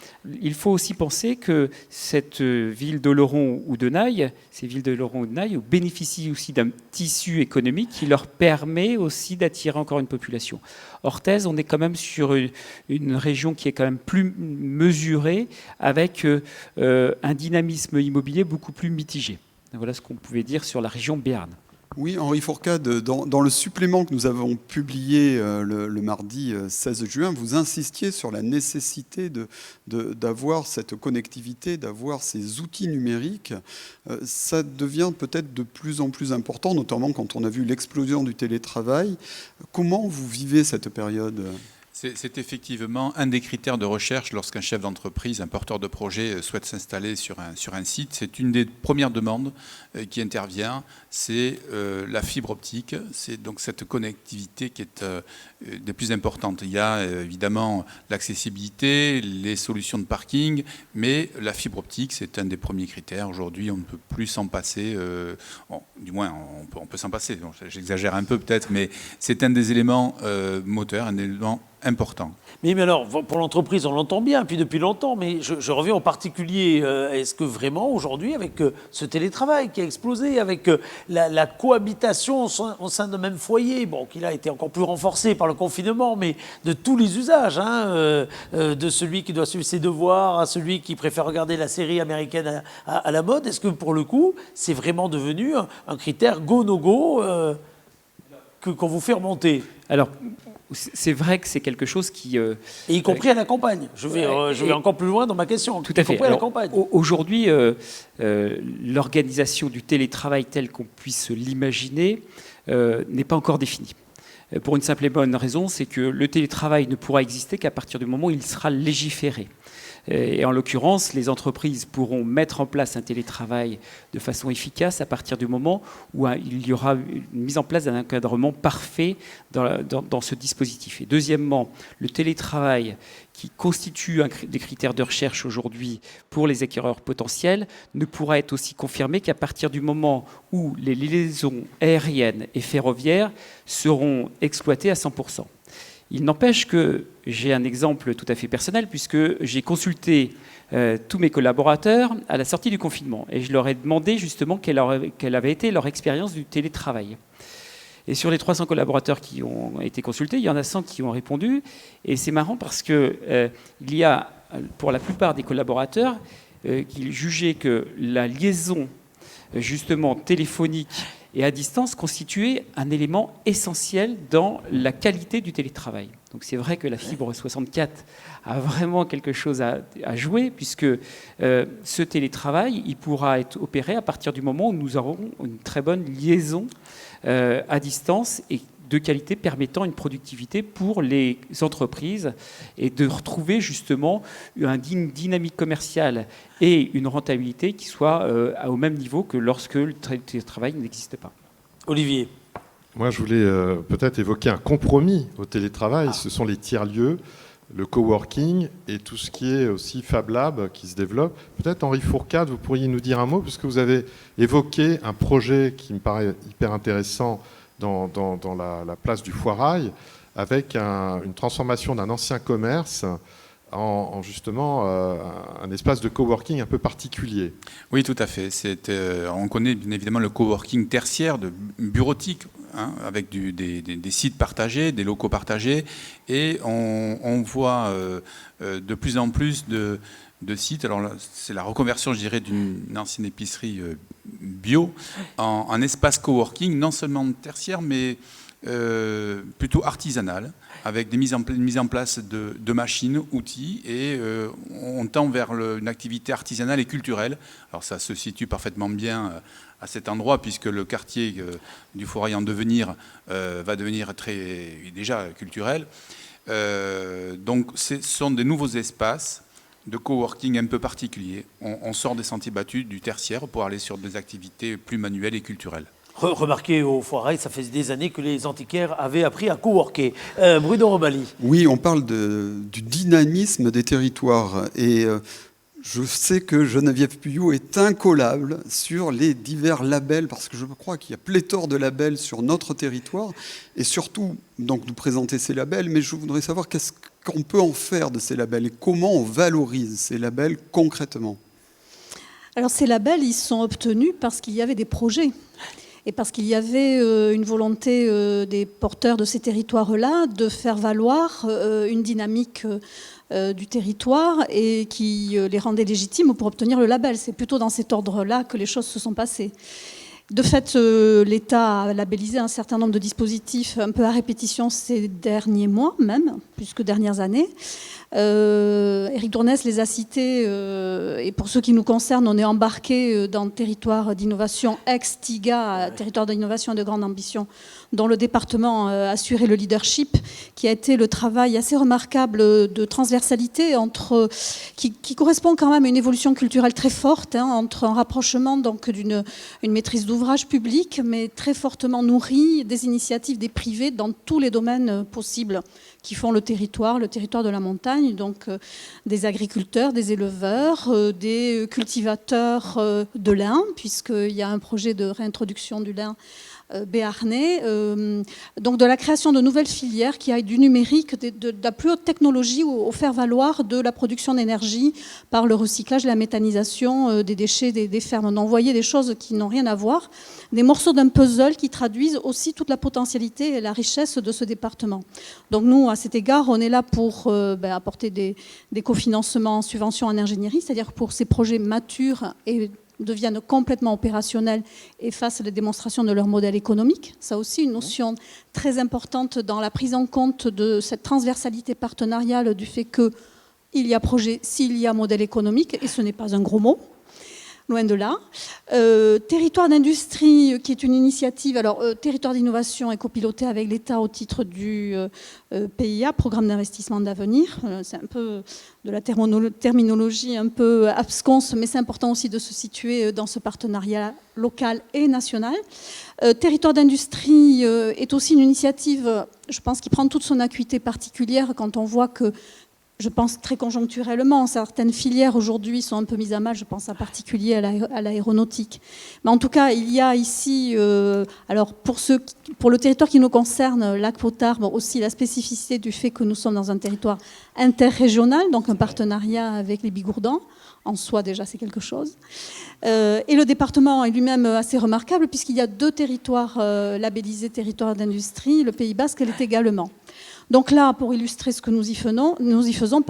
Il faut aussi penser que cette ville d'Oleron ou de Naï, ces villes d'Oleron ou de Naï bénéficient aussi d'un tissu économique qui leur permet aussi d'attirer encore une population. Orthez, on est quand même sur une région qui est quand même plus mesurée, avec un dynamisme immobilier beaucoup plus mitigé. Voilà ce qu'on pouvait dire sur la région Béarn. Oui, Henri Fourcade, dans le supplément que nous avons publié le mardi 16 juin, vous insistiez sur la nécessité d'avoir cette connectivité, d'avoir ces outils numériques. Ça devient peut-être de plus en plus important, notamment quand on a vu l'explosion du télétravail. Comment vous vivez cette période ? C'est effectivement un des critères de recherche lorsqu'un chef d'entreprise, un porteur de projet souhaite s'installer sur un site. C'est une des premières demandes qui intervient, c'est la fibre optique. C'est donc cette connectivité qui est des plus importantes. Il y a évidemment l'accessibilité, les solutions de parking, mais la fibre optique, c'est un des premiers critères. Aujourd'hui, on ne peut plus s'en passer. Du moins, on peut s'en passer. Bon, j'exagère un peu peut-être, mais c'est un des éléments moteurs, un élément important. Mais alors, pour l'entreprise, on l'entend bien, puis depuis longtemps, mais je reviens en particulier, est-ce que vraiment aujourd'hui, avec ce télétravail qui a explosé, avec la cohabitation au sein d'un même foyer, bon, qui a été encore plus renforcé par le confinement, mais de tous les usages, de celui qui doit suivre ses devoirs à celui qui préfère regarder la série américaine à la mode, est-ce que pour le coup, c'est vraiment devenu un critère go-no-go qu'on vous fait remonter ? Alors, c'est vrai que c'est quelque chose qui... et y compris à la campagne. Je vais encore plus loin dans ma question. Tout à fait. Y compris à la campagne. Aujourd'hui, l'organisation du télétravail telle qu'on puisse l'imaginer n'est pas encore définie. Pour une simple et bonne raison, c'est que le télétravail ne pourra exister qu'à partir du moment où il sera légiféré. Et en l'occurrence, les entreprises pourront mettre en place un télétravail de façon efficace à partir du moment où il y aura une mise en place d'un encadrement parfait dans ce dispositif. Et deuxièmement, le télétravail qui constitue des critères de recherche aujourd'hui pour les acquéreurs potentiels ne pourra être aussi confirmé qu'à partir du moment où les liaisons aériennes et ferroviaires seront exploitées à 100%. Il n'empêche que j'ai un exemple tout à fait personnel puisque j'ai consulté tous mes collaborateurs à la sortie du confinement et je leur ai demandé justement quelle avait été leur expérience du télétravail. Et sur les 300 collaborateurs qui ont été consultés, il y en a 100 qui ont répondu. Et c'est marrant parce qu'il y a, pour la plupart des collaborateurs, qui jugeaient que la liaison justement téléphonique et à distance constituait un élément essentiel dans la qualité du télétravail. Donc c'est vrai que la fibre 64 a vraiment quelque chose à jouer, puisque ce télétravail, il pourra être opéré à partir du moment où nous aurons une très bonne liaison à distance et de qualité permettant une productivité pour les entreprises et de retrouver justement une dynamique commerciale et une rentabilité qui soit au même niveau que lorsque le télétravail n'existe pas. Olivier. Moi, je voulais peut-être évoquer un compromis au télétravail. Ce sont les tiers-lieux, le coworking et tout ce qui est aussi Fab Lab qui se développe. Peut-être Henri Fourcade, vous pourriez nous dire un mot, puisque vous avez évoqué un projet qui me paraît hyper intéressant dans la place du Foirail, avec une transformation d'un ancien commerce en justement un espace de coworking un peu particulier. Oui, tout à fait. On connaît bien évidemment le coworking tertiaire, de bureautique, avec des sites partagés, des locaux partagés, et on voit de plus en plus de sites. Alors c'est la reconversion, je dirais, d'une ancienne épicerie bio en espace coworking, non seulement tertiaire, mais plutôt artisanal, avec des mises en place de machines, outils, et on tend vers une activité artisanale et culturelle. Alors ça se situe parfaitement bien à cet endroit, puisque le quartier du Foirail en devenir va devenir déjà culturel. Donc ce sont des nouveaux espaces de coworking un peu particuliers. On sort des sentiers battus du tertiaire pour aller sur des activités plus manuelles et culturelles. Remarquez, au Foirail, ça fait des années que les antiquaires avaient appris à coworker. Bruno Robali. Oui, on parle du dynamisme des territoires. Et je sais que Geneviève Puyot est incollable sur les divers labels, parce que je crois qu'il y a pléthore de labels sur notre territoire. Et surtout, donc, nous présenter ces labels, mais je voudrais savoir qu'est-ce qu'on peut en faire de ces labels et comment on valorise ces labels concrètement. Alors ces labels, ils sont obtenus parce qu'il y avait des projets. Et parce qu'il y avait une volonté des porteurs de ces territoires-là de faire valoir une dynamique du territoire et qui les rendait légitimes pour obtenir le label. C'est plutôt dans cet ordre-là que les choses se sont passées. De fait, l'État a labellisé un certain nombre de dispositifs un peu à répétition ces derniers mois même, plus que dernières années. Éric Dournès les a cités, et pour ce qui nous concerne, on est embarqué dans le territoire d'innovation ex-TIGA, territoire d'innovation et de grande ambition, dont le département a assuré le leadership, qui a été le travail assez remarquable de transversalité qui correspond quand même à une évolution culturelle très forte, entre un rapprochement donc d'une maîtrise d'ouvrage public, mais très fortement nourri des initiatives des privés dans tous les domaines possibles qui font le territoire de la montagne, donc des agriculteurs, des éleveurs, des cultivateurs de lin, puisqu'il y a un projet de réintroduction du lin béarnais, donc de la création de nouvelles filières qui aillent du numérique, de la plus haute technologie au faire-valoir de la production d'énergie par le recyclage et la méthanisation des déchets des fermes. On a envoyé des choses qui n'ont rien à voir, des morceaux d'un puzzle qui traduisent aussi toute la potentialité et la richesse de ce département. Donc nous, à cet égard, on est là pour apporter des cofinancements en subvention en ingénierie, c'est-à-dire pour ces projets matures et deviennent complètement opérationnels et fassent les démonstrations de leur modèle économique. Ça aussi, une notion très importante dans la prise en compte de cette transversalité partenariale du fait qu'il y a projet s'il y a modèle économique, et ce n'est pas un gros mot. loin de là. Territoire d'industrie, qui est une initiative, alors territoire d'innovation est copiloté avec l'État au titre du PIA, Programme d'investissement d'avenir. C'est un peu de la terminologie un peu absconse, mais c'est important aussi de se situer dans ce partenariat local et national. Territoire d'industrie est aussi une initiative, je pense, qui prend toute son acuité particulière quand on voit que, je pense très conjoncturellement, certaines filières aujourd'hui sont un peu mises à mal, je pense en particulier à l'aéronautique. Mais en tout cas, il y a ici, alors pour le territoire qui nous concerne, Lac-Potard, aussi la spécificité du fait que nous sommes dans un territoire interrégional, donc un partenariat avec les Bigourdans. En soi, déjà, c'est quelque chose. Et le département est lui-même assez remarquable puisqu'il y a 2 territoires labellisés territoires d'industrie. Le Pays Basque l'est également. Donc là, pour illustrer ce que nous y faisons,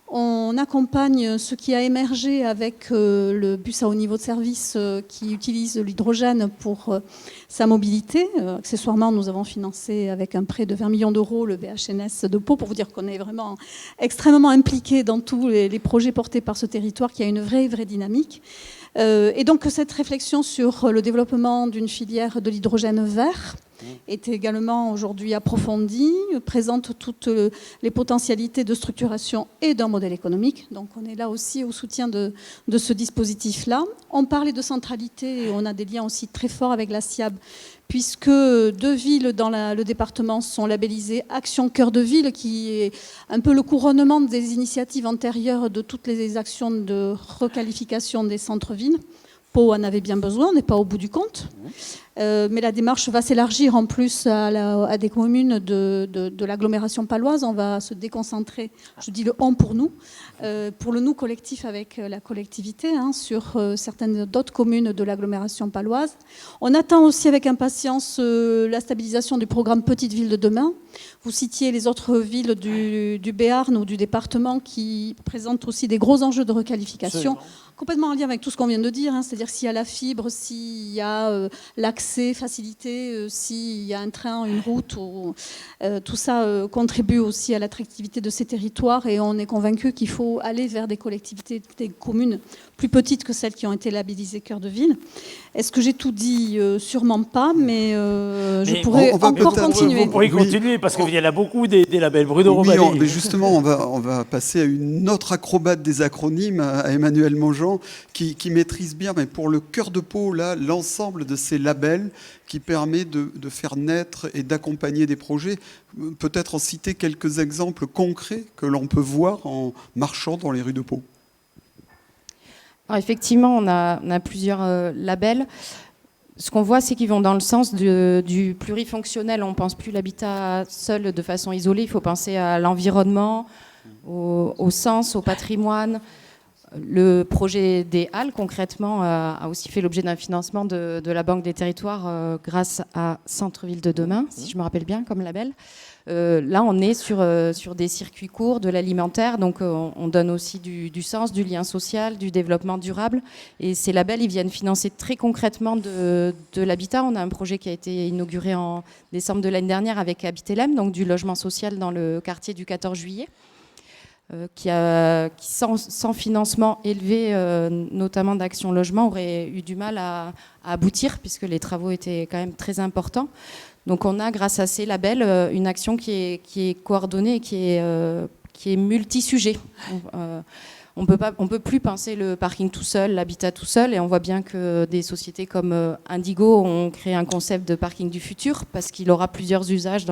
on accompagne ce qui a émergé avec le bus à haut niveau de service qui utilise l'hydrogène pour sa mobilité. Accessoirement, nous avons financé avec un prêt de 20 millions d'euros le BHNS de Pau, pour vous dire qu'on est vraiment extrêmement impliqué dans tous les projets portés par ce territoire qui a une vraie dynamique. Et donc cette réflexion sur le développement d'une filière de l'hydrogène vert est également aujourd'hui approfondie, présente toutes les potentialités de structuration et d'un modèle économique. Donc on est là aussi au soutien de ce dispositif-là. On parlait de centralité et on a des liens aussi très forts avec la SIAB, puisque 2 villes dans le département sont labellisées Action Cœur de Ville, qui est un peu le couronnement des initiatives antérieures de toutes les actions de requalification des centres-villes. Pau en avait bien besoin, on n'est pas au bout du compte. Mais la démarche va s'élargir en plus à des communes de l'agglomération paloise. On va se déconcentrer, je dis le « on » pour nous, pour le « nous » collectif avec la collectivité, sur certaines d'autres communes de l'agglomération paloise. On attend aussi avec impatience la stabilisation du programme Petite Ville de demain. Vous citiez les autres villes du Béarn ou du département qui présentent aussi des gros enjeux de requalification. Absolument. Complètement en lien avec tout ce qu'on vient de dire, c'est-à-dire s'il y a la fibre, s'il y a l'accès facilité, s'il y a un train, une route, tout ça contribue aussi à l'attractivité de ces territoires et on est convaincu qu'il faut aller vers des collectivités, des communes plus petites que celles qui ont été labellisées cœur de ville. Est-ce que j'ai tout dit? Sûrement pas, mais je pourrais encore continuer. Vous pourrez continuer parce qu'il y en a beaucoup des labels. Bruno Romanet. Oui, mais justement, on va passer à une autre acrobate des acronymes, à Emmanuel Mongeant, qui maîtrise bien, mais pour le cœur de Pau, là, l'ensemble de ces labels qui permet de faire naître et d'accompagner des projets. Peut-être en citer quelques exemples concrets que l'on peut voir en marchant dans les rues de Pau. Alors effectivement, on a plusieurs labels. Ce qu'on voit, c'est qu'ils vont dans le sens du plurifonctionnel. On ne pense plus l'habitat seul de façon isolée. Il faut penser à l'environnement, au sens, au patrimoine. Le projet des Halles, concrètement, a aussi fait l'objet d'un financement de la Banque des Territoires grâce à Centre-Ville de demain, si je me rappelle bien, comme label. Là, on est sur des circuits courts, de l'alimentaire, donc on donne aussi du sens, du lien social, du développement durable. Et ces labels, ils viennent financer très concrètement de l'habitat. On a un projet qui a été inauguré en décembre de l'année dernière avec Habitelem, donc du logement social dans le quartier du 14 juillet. Qui sans financement élevé, notamment d'Action Logement, aurait eu du mal à aboutir, puisque les travaux étaient quand même très importants. Donc on a, grâce à ces labels, une action qui est coordonnée et qui est multi-sujet. On peut plus penser le parking tout seul, l'habitat tout seul, et on voit bien que des sociétés comme Indigo ont créé un concept de parking du futur, parce qu'il aura plusieurs usages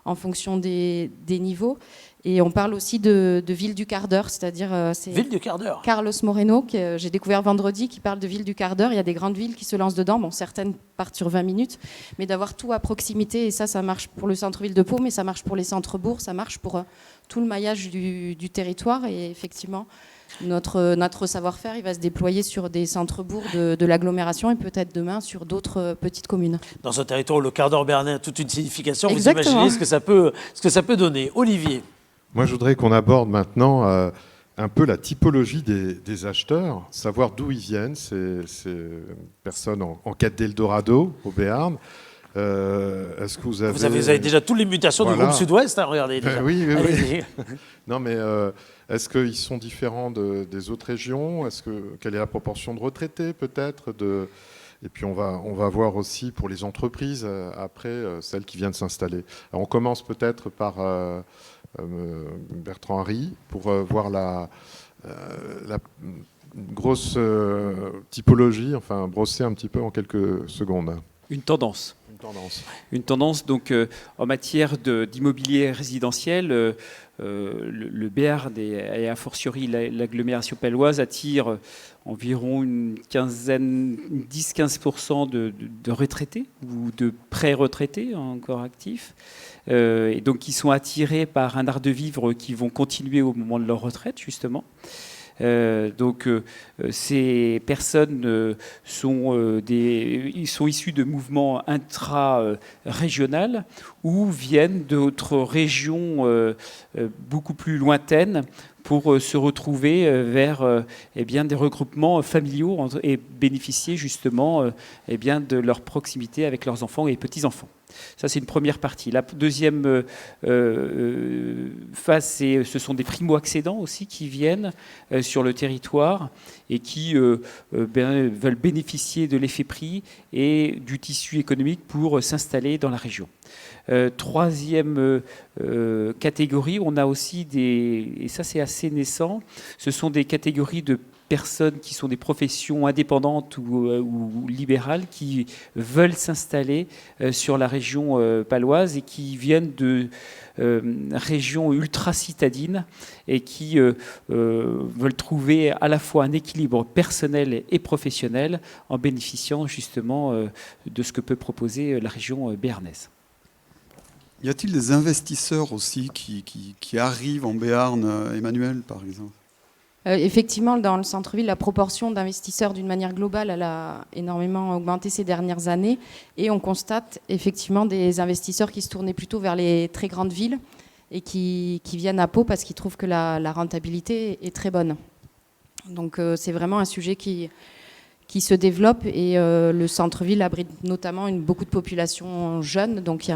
en fonction des niveaux. Et on parle aussi de ville du quart d'heure, c'est-à-dire c'est ville du quart d'heure. Carlos Moreno, que j'ai découvert vendredi, qui parle de ville du quart d'heure. Il y a des grandes villes qui se lancent dedans. Bon, certaines partent sur 20 minutes, mais d'avoir tout à proximité. Et ça marche pour le centre-ville de Pau, mais ça marche pour les centres-bourgs, ça marche pour tout le maillage du territoire. Et effectivement, notre savoir-faire, il va se déployer sur des centres-bourgs de l'agglomération et peut-être demain sur d'autres petites communes. Dans ce territoire, le quart d'heure bernin a toute une signification. Exactement. Vous imaginez ce que ça peut donner. Olivier. Moi, je voudrais qu'on aborde maintenant un peu la typologie des acheteurs, savoir d'où ils viennent, ces personnes en quête d'Eldorado, au Béarn. Est-ce que vous avez... Vous avez déjà toutes les mutations du groupe Sud-Ouest, hein, regardez déjà. Oui. Allez-y. Non, mais est-ce qu'ils sont différents des autres régions? Quelle est la proportion de retraités, peut-être Et puis on va voir aussi pour les entreprises, après, celles qui viennent s'installer. Alors on commence peut-être par Bertrand Henry, pour voir la grosse typologie, enfin brosser un petit peu en quelques secondes. Une tendance. Une tendance, donc, en matière d'immobilier résidentiel, le Béarn et a fortiori l'agglomération paloise attire environ une 10-15% de retraités ou de pré-retraités encore actifs, et donc qui sont attirés par un art de vivre qui vont continuer au moment de leur retraite, justement. Donc ces personnes sont issues de mouvements intra-régionaux ou viennent d'autres régions beaucoup plus lointaines pour se retrouver vers des regroupements familiaux et bénéficier justement de leur proximité avec leurs enfants et petits-enfants. Ça, c'est une première partie. La deuxième phase, ce sont des primo-accédants aussi qui viennent sur le territoire et qui veulent bénéficier de l'effet prix et du tissu économique pour s'installer dans la région. Troisième catégorie, on a aussi et ça c'est assez naissant, ce sont des catégories de personnes qui sont des professions indépendantes ou libérales qui veulent s'installer sur la région paloise et qui viennent de régions ultra-citadines et qui veulent trouver à la fois un équilibre personnel et professionnel en bénéficiant justement de ce que peut proposer la région béarnaise. Y a-t-il des investisseurs aussi qui arrivent en Béarn, Emmanuel, par exemple? Effectivement, dans le centre-ville, la proportion d'investisseurs d'une manière globale, elle a énormément augmenté ces dernières années. Et on constate effectivement des investisseurs qui se tournaient plutôt vers les très grandes villes et qui viennent à Pau parce qu'ils trouvent que la rentabilité est très bonne. Donc c'est vraiment un sujet qui se développe et le centre-ville abrite notamment beaucoup de population jeune. Donc il y a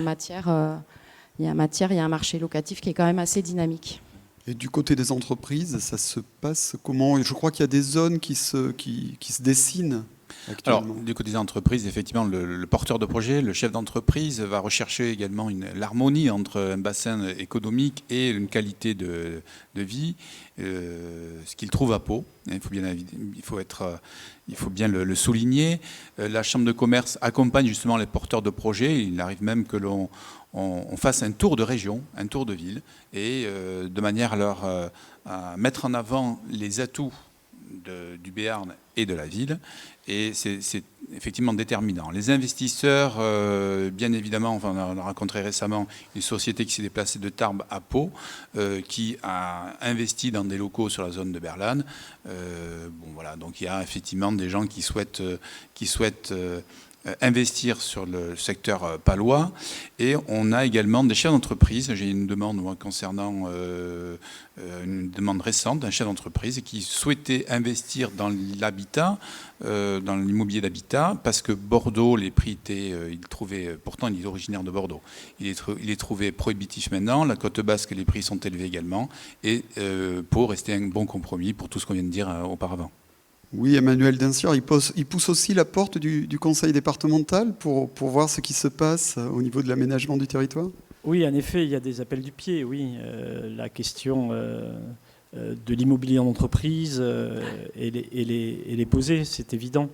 un marché locatif qui est quand même assez dynamique. Et du côté des entreprises, ça se passe comment? Je crois qu'il y a des zones qui se dessinent actuellement. Alors, du côté des entreprises, effectivement, le porteur de projet, le chef d'entreprise va rechercher également l'harmonie entre un bassin économique et une qualité de vie, ce qu'il trouve à Pau. Il faut bien le souligner. La Chambre de commerce accompagne justement les porteurs de projets. Il arrive même que l'on fasse un tour de région, un tour de ville, et de manière à mettre en avant les atouts du Béarn et de la ville. Et c'est effectivement déterminant. Les investisseurs, bien évidemment, on a rencontré récemment une société qui s'est déplacée de Tarbes à Pau, qui a investi dans des locaux sur la zone de Berlane. Voilà, donc il y a effectivement des gens qui souhaitent investir sur le secteur palois. Et on a également des chefs d'entreprise. J'ai une demande concernant une demande récente d'un chef d'entreprise qui souhaitait investir dans l'habitat, dans l'immobilier d'habitat, parce que Bordeaux, les prix étaient, pourtant il est originaire de Bordeaux, il est trouvé prohibitif maintenant. La côte basque, les prix sont élevés également, et pour rester un bon compromis pour tout ce qu'on vient de dire auparavant. Oui, Emmanuel Dincior, il pousse aussi la porte du conseil départemental pour voir ce qui se passe au niveau de l'aménagement du territoire? Oui, en effet, il y a des appels du pied, oui. La question de l'immobilier en entreprise, elle est posée, c'est évident.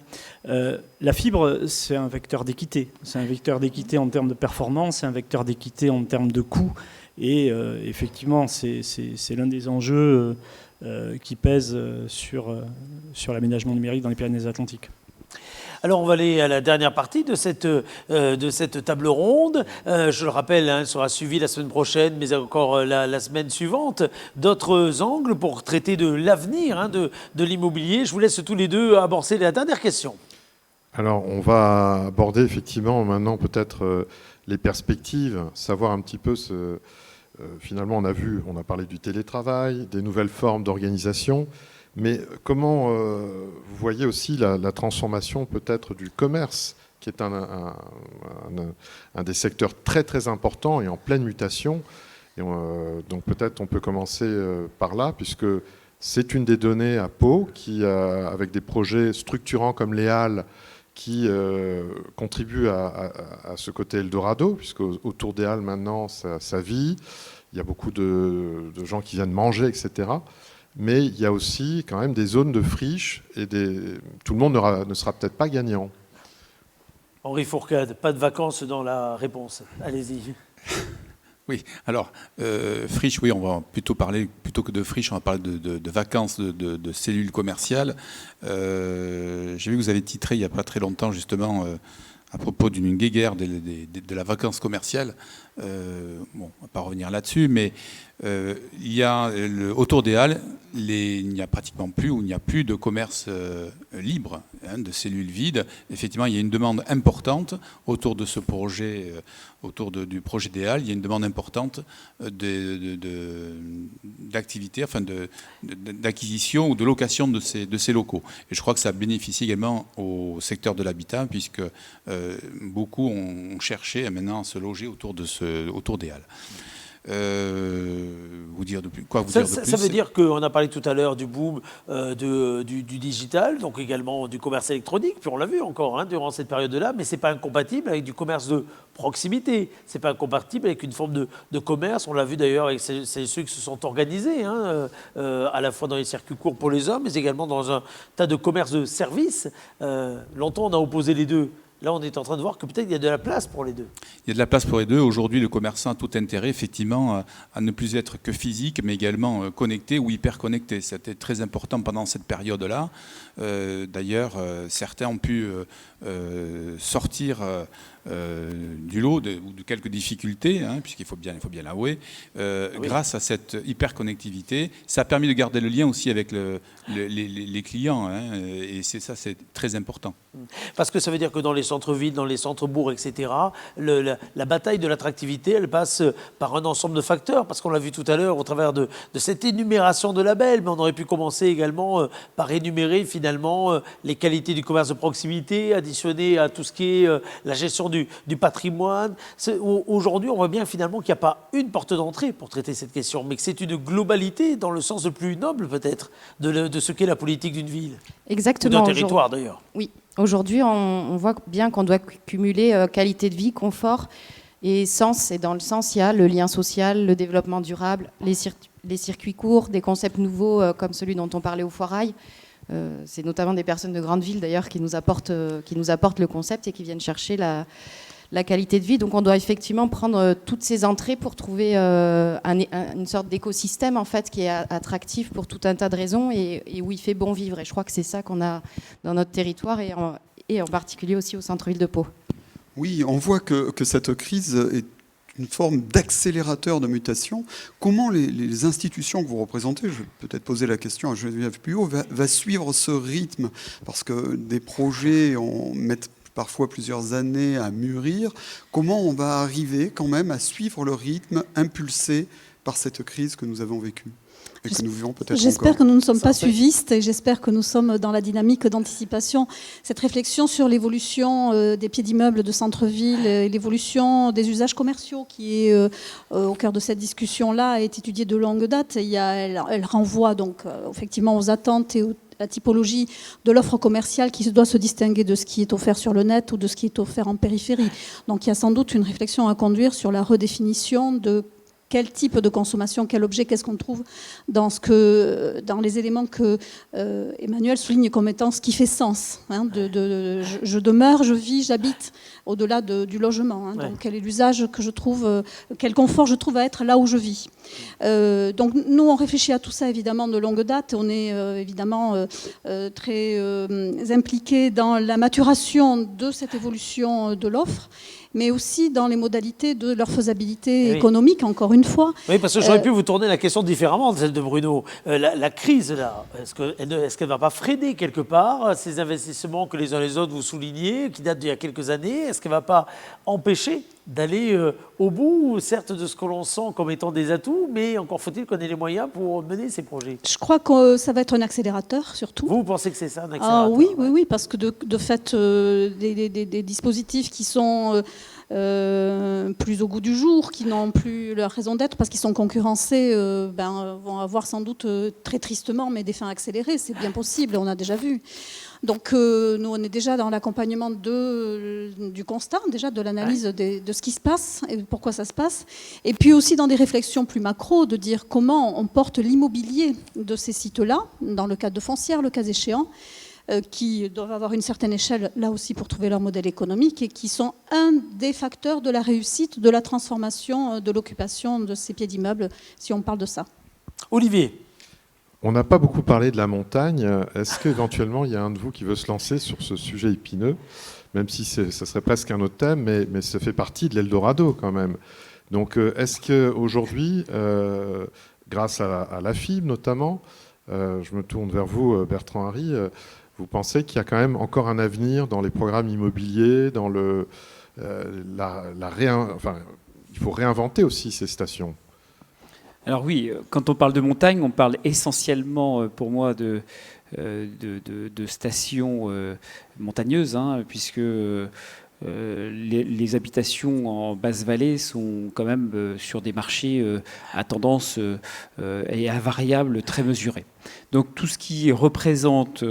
La fibre, c'est un vecteur d'équité. C'est un vecteur d'équité en termes de performance, c'est un vecteur d'équité en termes de coûts. Et effectivement, c'est l'un des enjeux qui pèse sur l'aménagement numérique dans les Pyrénées-Atlantiques. Alors on va aller à la dernière partie de cette table ronde. Je le rappelle, elle sera suivie la semaine prochaine, mais encore la semaine suivante, d'autres angles pour traiter de l'avenir de l'immobilier. Je vous laisse tous les deux aborder la dernière question. Alors on va aborder effectivement maintenant peut-être les perspectives, savoir un petit peu finalement on a parlé du télétravail, des nouvelles formes d'organisation. Mais comment vous voyez aussi la transformation peut-être du commerce qui est un des secteurs très très importants et en pleine mutation. Et donc peut-être on peut commencer par là, puisque c'est une des données à Pau qui, avec des projets structurants comme les Halles, qui contribuent à ce côté Eldorado, puisque autour des Halles maintenant ça vit, il y a beaucoup de gens qui viennent manger, etc. Mais il y a aussi quand même des zones de friche et tout le monde ne sera peut-être pas gagnant. Henri Fourcade, pas de vacances dans la réponse. Allez-y. Oui, alors, friche, oui, on va plutôt parler, plutôt que de friche, on va parler de vacances de cellules commerciales. J'ai vu que vous avez titré il n'y a pas très longtemps, justement, à propos d'une guéguerre de la vacance commerciale. Bon, on ne va pas revenir là-dessus, mais il y a autour des Halles, il n'y a pratiquement plus, ou il n'y a plus de commerce libre, de cellules vides. Effectivement, il y a une demande importante autour de ce projet, autour du projet des Halles. Il y a une demande importante d'activité, enfin d'acquisition ou de location de ces locaux. Et je crois que ça bénéficie également au secteur de l'habitat, puisque beaucoup ont cherché maintenant à se loger autour des Halles. Quoi vous dire de plus? Ça veut dire qu'on a parlé tout à l'heure du boom du digital, donc également du commerce électronique, puis on l'a vu encore durant cette période-là, mais ce n'est pas incompatible avec du commerce de proximité, ce n'est pas incompatible avec une forme de commerce, on l'a vu d'ailleurs avec ceux qui se sont organisés, à la fois dans les circuits courts pour les hommes, mais également dans un tas de commerces de services. Longtemps on a opposé les deux. Là, on est en train de voir que peut-être il y a de la place pour les deux. Il y a de la place pour les deux. Aujourd'hui, le commerçant a tout intérêt, effectivement, à ne plus être que physique, mais également connecté ou hyper connecté. C'était très important pendant cette période-là. D'ailleurs, certains ont pu sortir du lot ou de quelques difficultés, puisqu'il faut bien l'avouer, grâce à cette hyperconnectivité. Ça a permis de garder le lien aussi avec les clients, et c'est très important. Parce que ça veut dire que dans les centres-villes, dans les centres-bourgs, etc., la bataille de l'attractivité, elle passe par un ensemble de facteurs, parce qu'on l'a vu tout à l'heure au travers de cette énumération de labels, mais on aurait pu commencer également par énumérer finalement les qualités du commerce de proximité, additionner à tout ce qui est la gestion du patrimoine. Aujourd'hui, on voit bien finalement qu'il n'y a pas une porte d'entrée pour traiter cette question, mais que c'est une globalité dans le sens le plus noble peut-être de ce qu'est la politique d'une ville. Exactement. Ou d'un territoire d'ailleurs. Oui. Aujourd'hui, on voit bien qu'on doit cumuler qualité de vie, confort et sens. Et dans le sens, il y a le lien social, le développement durable, les circuits courts, des concepts nouveaux comme celui dont on parlait au Foirail. C'est notamment des personnes de grandes villes d'ailleurs qui nous apportent le concept et qui viennent chercher la qualité de vie. Donc on doit effectivement prendre toutes ces entrées pour trouver une sorte d'écosystème en fait qui est attractif pour tout un tas de raisons et où il fait bon vivre. Et je crois que c'est ça qu'on a dans notre territoire et en particulier aussi au centre-ville de Pau. Oui, on voit que cette crise est une forme d'accélérateur de mutation. Comment les institutions que vous représentez, je vais peut-être poser la question à Geneviève Puot, va suivre ce rythme? Parce que des projets mettent parfois plusieurs années à mûrir. Comment on va arriver quand même à suivre le rythme impulsé par cette crise que nous avons vécue? J'espère que nous ne sommes pas suivistes et j'espère que nous sommes dans la dynamique d'anticipation. Cette réflexion sur l'évolution des pieds d'immeubles de centre-ville et l'évolution des usages commerciaux qui est au cœur de cette discussion-là est étudiée de longue date. Elle renvoie donc effectivement aux attentes et la typologie de l'offre commerciale qui doit se distinguer de ce qui est offert sur le net ou de ce qui est offert en périphérie. Donc il y a sans doute une réflexion à conduire sur la redéfinition de quel type de consommation, quel objet, qu'est-ce qu'on trouve dans les éléments que Emmanuel souligne comme étant ce qui fait sens. Je demeure, je vis, j'habite, au-delà du logement. Donc quel est l'usage que je trouve, quel confort je trouve à être là où je vis. Donc nous, on réfléchit à tout ça évidemment de longue date. On est évidemment très impliqués dans la maturation de cette évolution de l'offre, mais aussi dans les modalités de leur faisabilité économique, encore une fois. Oui, parce que j'aurais pu vous tourner la question différemment de celle de Bruno. La crise, là, est-ce qu'elle ne va pas freiner quelque part ces investissements que les uns les autres vous soulignez, qui datent d'il y a quelques années? Est-ce qu'elle ne va pas empêcher d'aller au bout, certes, de ce que l'on sent comme étant des atouts, mais encore faut-il qu'on ait les moyens pour mener ces projets. Je crois que ça va être un accélérateur, surtout. Vous pensez que c'est ça, un accélérateur? Oui, parce que de fait, des dispositifs qui sont plus au goût du jour, qui n'ont plus leur raison d'être parce qu'ils sont concurrencés, vont avoir sans doute très tristement, mais des fins accélérées. C'est bien possible, on a déjà vu. Donc nous, on est déjà dans l'accompagnement du constat, déjà de l'analyse de ce qui se passe et pourquoi ça se passe. Et puis aussi dans des réflexions plus macro, de dire comment on porte l'immobilier de ces sites-là, dans le cadre de foncières, le cas échéant, qui doivent avoir une certaine échelle, là aussi, pour trouver leur modèle économique, et qui sont un des facteurs de la réussite, de la transformation, de l'occupation de ces pieds d'immeubles, si on parle de ça. Olivier. On n'a pas beaucoup parlé de la montagne. Est-ce qu'éventuellement, il y a un de vous qui veut se lancer sur ce sujet épineux, même si ça serait presque un autre thème, mais ça fait partie de l'Eldorado quand même. Donc, est-ce qu'aujourd'hui, grâce à la FIB notamment, je me tourne vers vous, Bertrand Harry, vous pensez qu'il y a quand même encore un avenir dans les programmes immobiliers, dans il faut réinventer aussi ces stations? Alors oui, quand on parle de montagne, on parle essentiellement pour moi de stations montagneuses, puisque les habitations en basse vallée sont quand même sur des marchés à tendance et à variables très mesurées. Donc tout ce qui représente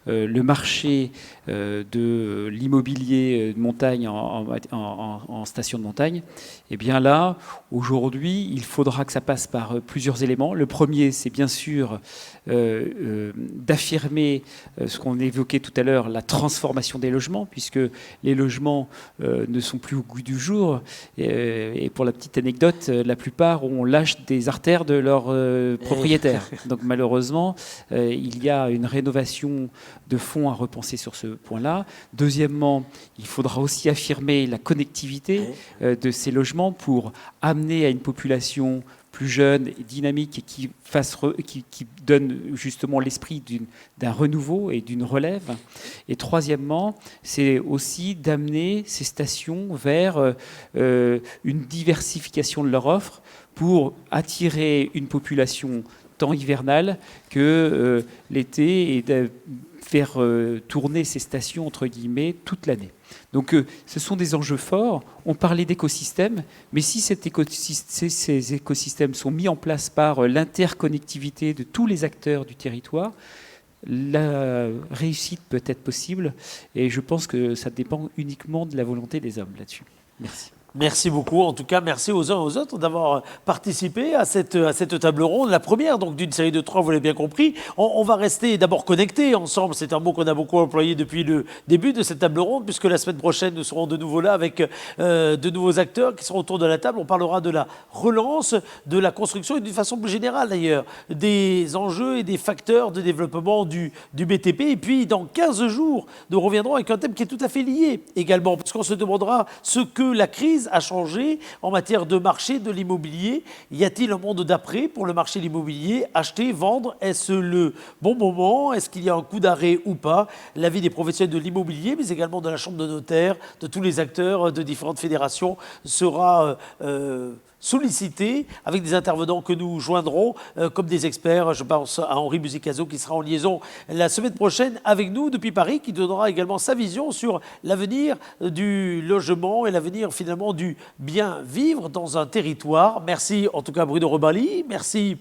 le marché de l'immobilier de montagne en station de montagne, eh bien là, aujourd'hui, il faudra que ça passe par plusieurs éléments. Le premier, c'est bien sûr d'affirmer ce qu'on évoquait tout à l'heure, la transformation des logements, puisque les logements ne sont plus au goût du jour. Et pour la petite anecdote, la plupart, on lâche des artères de leurs propriétaires. Donc malheureusement, il y a une rénovation de fonds à repenser sur ce point-là. Deuxièmement, il faudra aussi affirmer la connectivité de ces logements pour amener à une population plus jeune, dynamique et qui donne justement l'esprit d'un renouveau et d'une relève. Et troisièmement, c'est aussi d'amener ces stations vers une diversification de leur offre pour attirer une population tant hivernale que l'été et de faire tourner ces stations, entre guillemets, toute l'année. Donc ce sont des enjeux forts. On parlait d'écosystèmes, mais si ces écosystèmes sont mis en place par l'interconnectivité de tous les acteurs du territoire, la réussite peut être possible. Et je pense que ça dépend uniquement de la volonté des hommes là-dessus. Merci. Merci beaucoup. En tout cas, merci aux uns et aux autres d'avoir participé à cette table ronde. La première donc d'une série de 3, vous l'avez bien compris. On va rester d'abord connectés ensemble. C'est un mot qu'on a beaucoup employé depuis le début de cette table ronde, puisque la semaine prochaine, nous serons de nouveau là avec de nouveaux acteurs qui seront autour de la table. On parlera de la relance, de la construction et d'une façon plus générale d'ailleurs, des enjeux et des facteurs de développement du BTP. Et puis, dans 15 jours, nous reviendrons avec un thème qui est tout à fait lié également, parce qu'on se demandera ce que la crise a changé en matière de marché de l'immobilier. Y a-t-il un monde d'après pour le marché de l'immobilier? Acheter, vendre, est-ce le bon moment? Est-ce qu'il y a un coup d'arrêt ou pas? L'avis des professionnels de l'immobilier, mais également de la Chambre de notaires, de tous les acteurs de différentes fédérations sera sollicité avec des intervenants que nous joindrons comme des experts. Je pense à Henri Musicazo qui sera en liaison la semaine prochaine avec nous depuis Paris, qui donnera également sa vision sur l'avenir du logement et l'avenir finalement du bien vivre dans un territoire. Merci en tout cas à Bruno Rebali, merci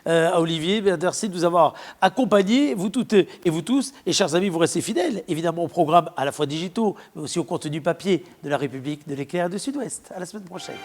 à Olivier, merci de nous avoir accompagnés, vous toutes et vous tous. Et chers amis, vous restez fidèles évidemment aux programmes à la fois digitaux mais aussi au contenu papier de la République de l'Éclair du Sud-Ouest. À la semaine prochaine.